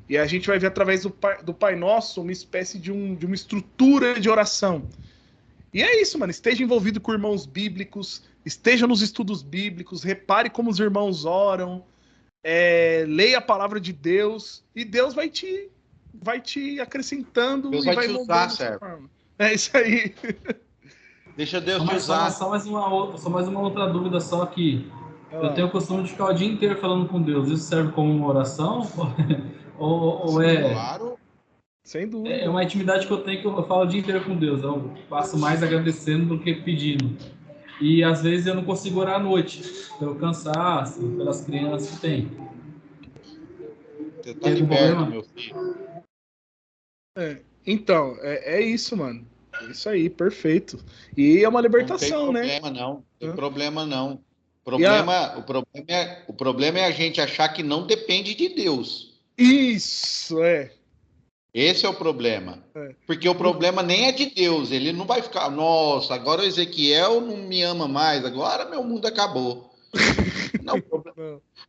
E a gente vai ver através do Pai Nosso uma espécie de uma estrutura de oração. E é isso, mano. Esteja envolvido com irmãos bíblicos, esteja nos estudos bíblicos, repare como os irmãos oram, leia a palavra de Deus, e Deus vai te acrescentando. Deus e vai te usar, Sérgio. É isso aí. Deixa Deus te usar. Só mais uma outra dúvida, só que eu tenho o costume de ficar o dia inteiro falando com Deus. Isso serve como uma oração? Ou é... Claro. Sem dúvida. É uma intimidade que eu tenho, que eu falo o dia inteiro com Deus. Eu passo mais agradecendo do que pedindo. E às vezes eu não consigo orar à noite, pelo cansaço, pelas crianças que tem. Você tá liberto, meu filho. Então, é isso, mano. É isso aí, perfeito. E é uma libertação, né? Não tem problema não. O problema é a gente achar que não depende de Deus. Isso, Esse é o problema. Porque o problema nem é de Deus. Ele não vai ficar, nossa, agora o Ezequiel não me ama mais, agora meu mundo acabou. Não,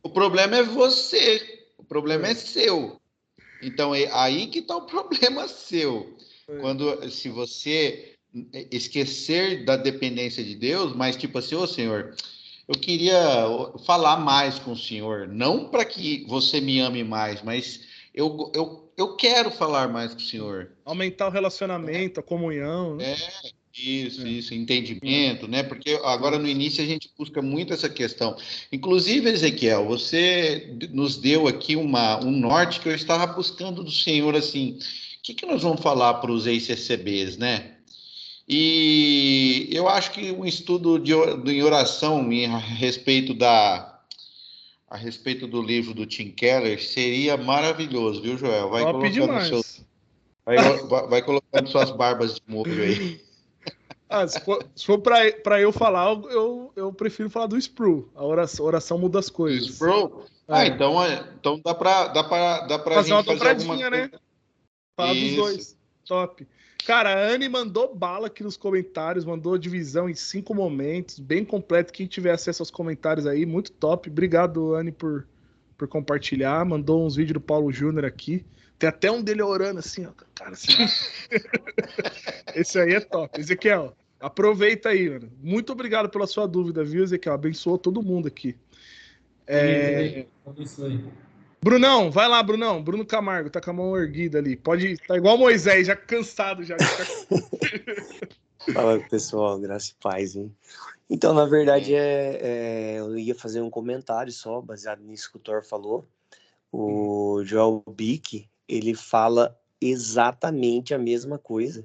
o problema é você. O problema é seu. Então, é aí que está o problema seu. Se você esquecer da dependência de Deus, mas tipo assim, ô Senhor, eu queria falar mais com o Senhor, não para que você me ame mais, mas eu quero falar mais com o Senhor. Aumentar o relacionamento, a comunhão. Né? Isso, entendimento, né? Porque agora no início a gente busca muito essa questão. Inclusive, Ezequiel, você nos deu aqui um norte que eu estava buscando do Senhor, assim, o que nós vamos falar para os ex-CCBs, né? E eu acho que um estudo em oração a respeito do livro do Tim Keller seria maravilhoso, viu, Joel? Vai colocando vai colocando suas barbas de molho aí. Se for para eu falar, eu prefiro falar do Sproul. A oração muda as coisas. Sproul? Então dá para fazer gente uma dobradinha, né? Falar dos dois. Top. Cara, a Anne mandou bala aqui nos comentários, mandou divisão em 5 momentos, bem completo. Quem tiver acesso aos comentários aí, muito top. Obrigado, Anne, por compartilhar. Mandou uns vídeos do Paulo Júnior aqui. Tem até um dele orando assim, ó. Cara, assim. Esse aí é top. Ezequiel, aproveita aí, mano. Muito obrigado pela sua dúvida, viu, Ezequiel? Abençoou todo mundo aqui. Abençoe. Brunão, vai lá, Brunão. Bruno Camargo, tá com a mão erguida ali. Tá igual Moisés, já cansado já. Fala, pessoal. Graça e paz, hein? Então, na verdade, eu ia fazer um comentário só, baseado nisso que o Thor falou. O Joel Bick, ele fala exatamente a mesma coisa,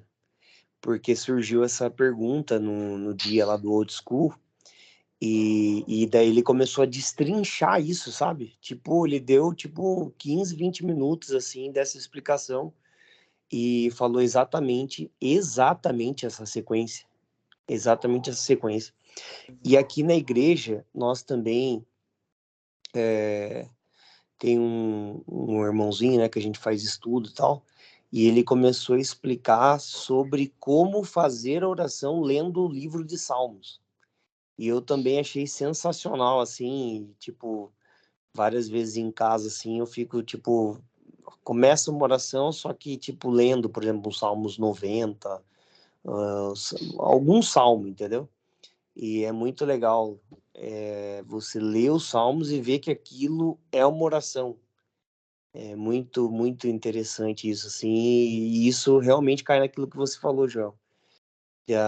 porque surgiu essa pergunta no dia lá do Old School, E daí ele começou a destrinchar isso, sabe? Tipo, ele deu, 15, 20 minutos, assim, dessa explicação e falou exatamente essa sequência. Exatamente essa sequência. E aqui na igreja, nós também tem um irmãozinho, né, que a gente faz estudo e tal, e ele começou a explicar sobre como fazer a oração lendo o livro de Salmos. E eu também achei sensacional, assim, tipo, várias vezes em casa, assim, eu fico, tipo, começa uma oração, só que, tipo, lendo, por exemplo, os Salmos 90, algum salmo, entendeu? E é muito legal você ler os Salmos e ver que aquilo é uma oração. É muito, muito interessante isso, assim, e isso realmente cai naquilo que você falou, João.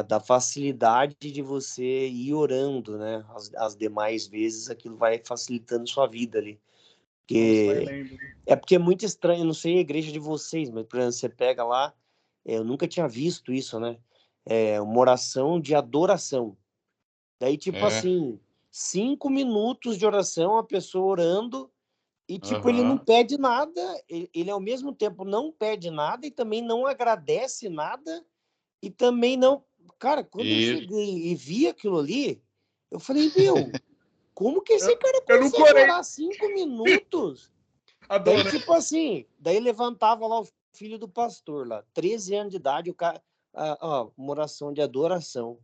Da facilidade de você ir orando, né? As demais vezes aquilo vai facilitando sua vida ali. Porque é muito estranho, eu não sei a igreja de vocês, mas por exemplo, você pega lá, eu nunca tinha visto isso, né? Uma oração de adoração. Daí, tipo assim, 5 minutos de oração, a pessoa orando, e tipo, ele não pede nada, ele ao mesmo tempo não pede nada e também não agradece nada, e também não... Cara, quando eu cheguei e vi aquilo ali, eu falei, meu, como que esse cara consegue orar 5 minutos? Daí, tipo assim, daí levantava lá o filho do pastor, lá, 13 anos de idade, o cara, uma oração de adoração.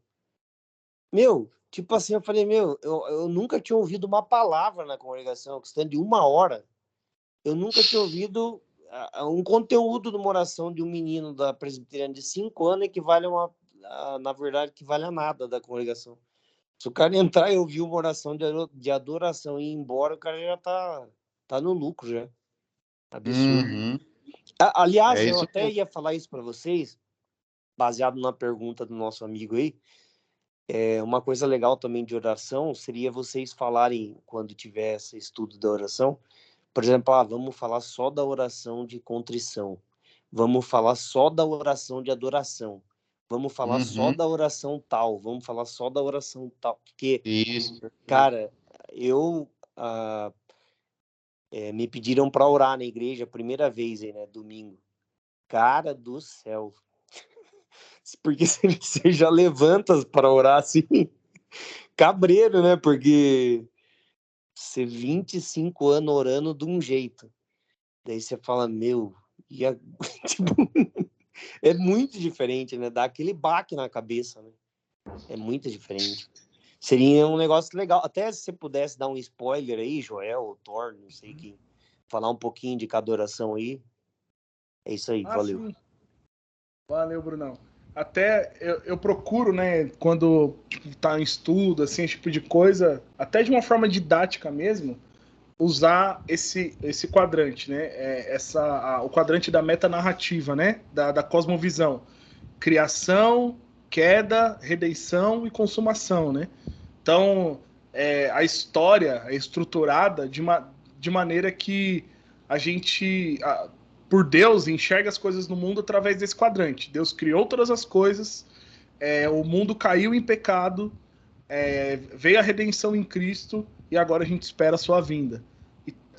Meu, tipo assim, eu falei, meu, eu nunca tinha ouvido uma palavra na congregação, questão de 1 hora. Eu nunca tinha ouvido um conteúdo de uma oração de um menino da presbiteriana de 5 anos equivale na verdade, equivale a nada da congregação. Se o cara entrar e ouvir uma oração de adoração e ir embora, o cara já tá no lucro, já. Absurdo. Aliás, eu até ia falar isso para vocês, baseado na pergunta do nosso amigo aí. Uma coisa legal também de oração seria vocês falarem, quando tiver esse estudo da oração, por exemplo, vamos falar só da oração de contrição, vamos falar só da oração de adoração, vamos falar só da oração tal, vamos falar só da oração tal, porque, cara, me pediram para orar na igreja a primeira vez, aí, né, domingo. Cara do céu, porque você já levanta para orar assim, cabreiro, né, porque você 25 anos orando de um jeito. Daí você fala, meu, tipo, é muito diferente, né? Dá aquele baque na cabeça, né? É muito diferente. Seria um negócio legal. Até se você pudesse dar um spoiler aí, Joel ou Thor, não sei quem, falar um pouquinho de cada oração aí. É isso aí, valeu. Sim. Valeu, Brunão. Até eu procuro, né, quando tá em estudo, assim, esse tipo de coisa, até de uma forma didática mesmo, usar esse quadrante, né? O quadrante da metanarrativa, né? Da cosmovisão. Criação, queda, redenção e consumação, né? Então, a história é estruturada de maneira que a gente, por Deus, enxerga as coisas no mundo através desse quadrante. Deus criou todas as coisas, o mundo caiu em pecado, veio a redenção em Cristo e agora a gente espera a sua vinda.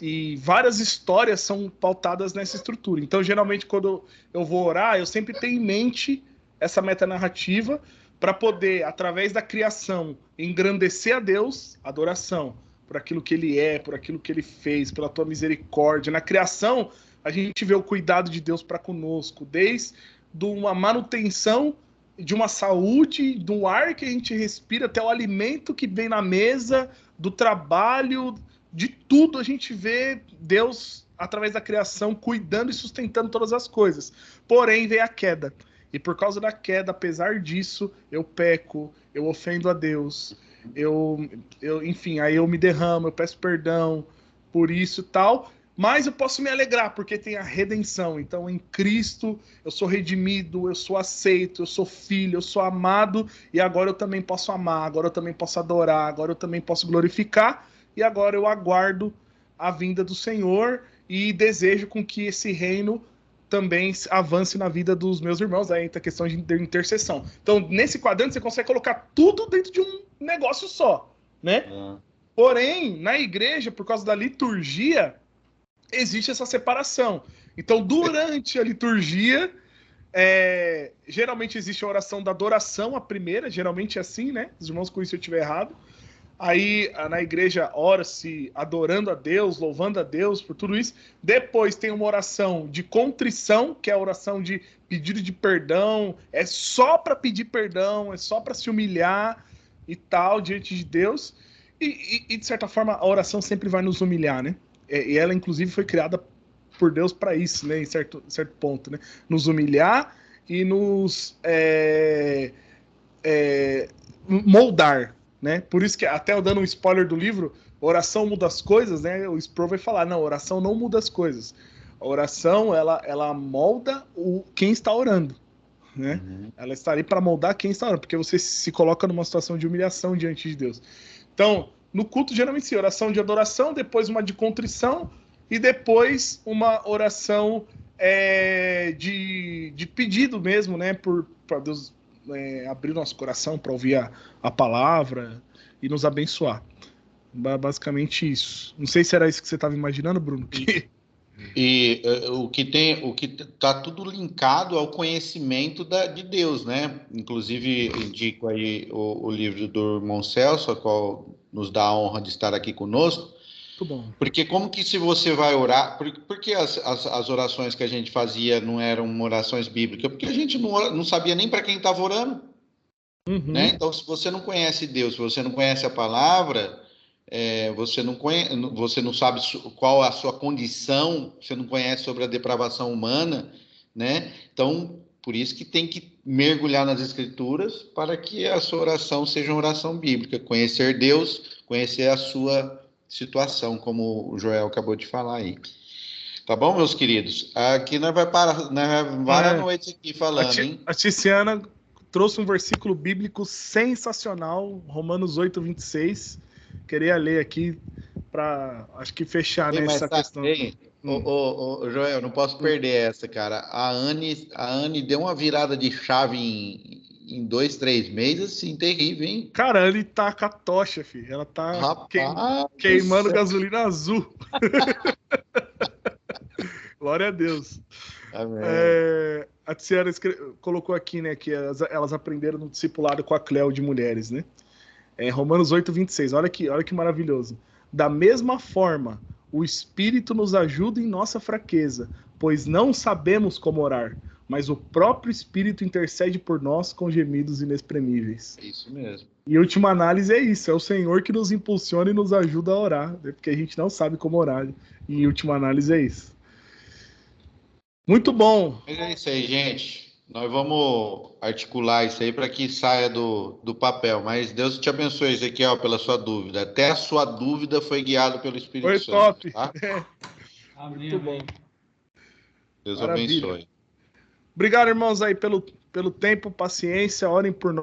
E várias histórias são pautadas nessa estrutura. Então, geralmente, quando eu vou orar, eu sempre tenho em mente essa metanarrativa para poder, através da criação, engrandecer a Deus, adoração, por aquilo que Ele é, por aquilo que Ele fez, pela tua misericórdia. Na criação, a gente vê o cuidado de Deus para conosco, desde uma manutenção de uma saúde, do ar que a gente respira, até o alimento que vem na mesa, do trabalho, de tudo a gente vê Deus, através da criação, cuidando e sustentando todas as coisas. Porém, veio a queda. E por causa da queda, apesar disso, eu peco, eu ofendo a Deus, enfim, aí eu me derramo, eu peço perdão por isso e tal. Mas eu posso me alegrar, porque tem a redenção. Então, em Cristo, eu sou redimido, eu sou aceito, eu sou filho, eu sou amado, e agora eu também posso amar, agora eu também posso adorar, agora eu também posso glorificar, e agora eu aguardo a vinda do Senhor e desejo com que esse reino também avance na vida dos meus irmãos. Aí entra a questão de intercessão. Então, nesse quadrante, você consegue colocar tudo dentro de um negócio só. né? Porém, na igreja, por causa da liturgia, existe essa separação. Então, durante a liturgia, geralmente existe a oração da adoração, a primeira, geralmente é assim, né? Os irmãos corrigem se eu estiver errado. Aí, na igreja, ora-se adorando a Deus, louvando a Deus por tudo isso. Depois tem uma oração de contrição, que é a oração de pedido de perdão. É só para pedir perdão, é só para se humilhar e tal, diante de Deus. E, de certa forma, a oração sempre vai nos humilhar, né? E ela, inclusive, foi criada por Deus para isso, né? Em certo ponto, né? Nos humilhar e nos moldar, né? Por isso que, até eu dando um spoiler do livro, oração muda as coisas, né? O Sproul vai falar, não, oração não muda as coisas. A oração, ela molda quem está orando, né? Ela está ali para moldar quem está orando, porque você se coloca numa situação de humilhação diante de Deus. Então, no culto, geralmente sim, oração de adoração, depois uma de contrição e depois uma oração de pedido mesmo, né? Para Deus abrir nosso coração para ouvir a palavra e nos abençoar. Basicamente isso. Não sei se era isso que você estava imaginando, Bruno. E o que está tudo linkado ao conhecimento de Deus, né? Inclusive, indico aí o livro do irmão Celso, a qual nos dá a honra de estar aqui conosco. Muito bom. Porque como que se você vai orar... Porque as orações que a gente fazia não eram orações bíblicas? Porque a gente não sabia nem para quem estava orando. Né? Então, se você não conhece Deus, se você não conhece a palavra... você não sabe qual a sua condição, você não conhece sobre a depravação humana, né? Então, por isso que tem que mergulhar nas escrituras para que a sua oração seja uma oração bíblica, conhecer Deus, conhecer a sua situação, como o Joel acabou de falar aí. Tá bom, meus queridos? Aqui nós vai parar, várias noites aqui falando, hein? A Tiziana trouxe um versículo bíblico sensacional, Romanos 8:26. Queria ler aqui para, acho que fechar nessa questão. Joel, não posso perder essa, cara. A Anne deu uma virada de chave em 2, 3 meses, assim, terrível, hein? Cara, a Anne tá com a tocha, filho. Ela tá queimando gasolina azul. Glória a Deus. A Tiziana colocou aqui, né, que elas aprenderam no discipulado com a Cléo de mulheres, né? Romanos 8:26, olha que maravilhoso. Da mesma forma, o Espírito nos ajuda em nossa fraqueza, pois não sabemos como orar, mas o próprio Espírito intercede por nós com gemidos inexprimíveis. É isso mesmo. E a última análise é isso, é o Senhor que nos impulsiona e nos ajuda a orar, né? Porque a gente não sabe como orar. E a última análise é isso. Muito bom. É isso aí, gente. Nós vamos articular isso aí para que saia do papel. Mas Deus te abençoe, Ezequiel, pela sua dúvida. Até a sua dúvida foi guiada pelo Espírito Santo. Foi top. Tá? Amém, muito bom. Deus Maravilha. abençoe. Obrigado, irmãos, aí pelo tempo, paciência. Orem por nós.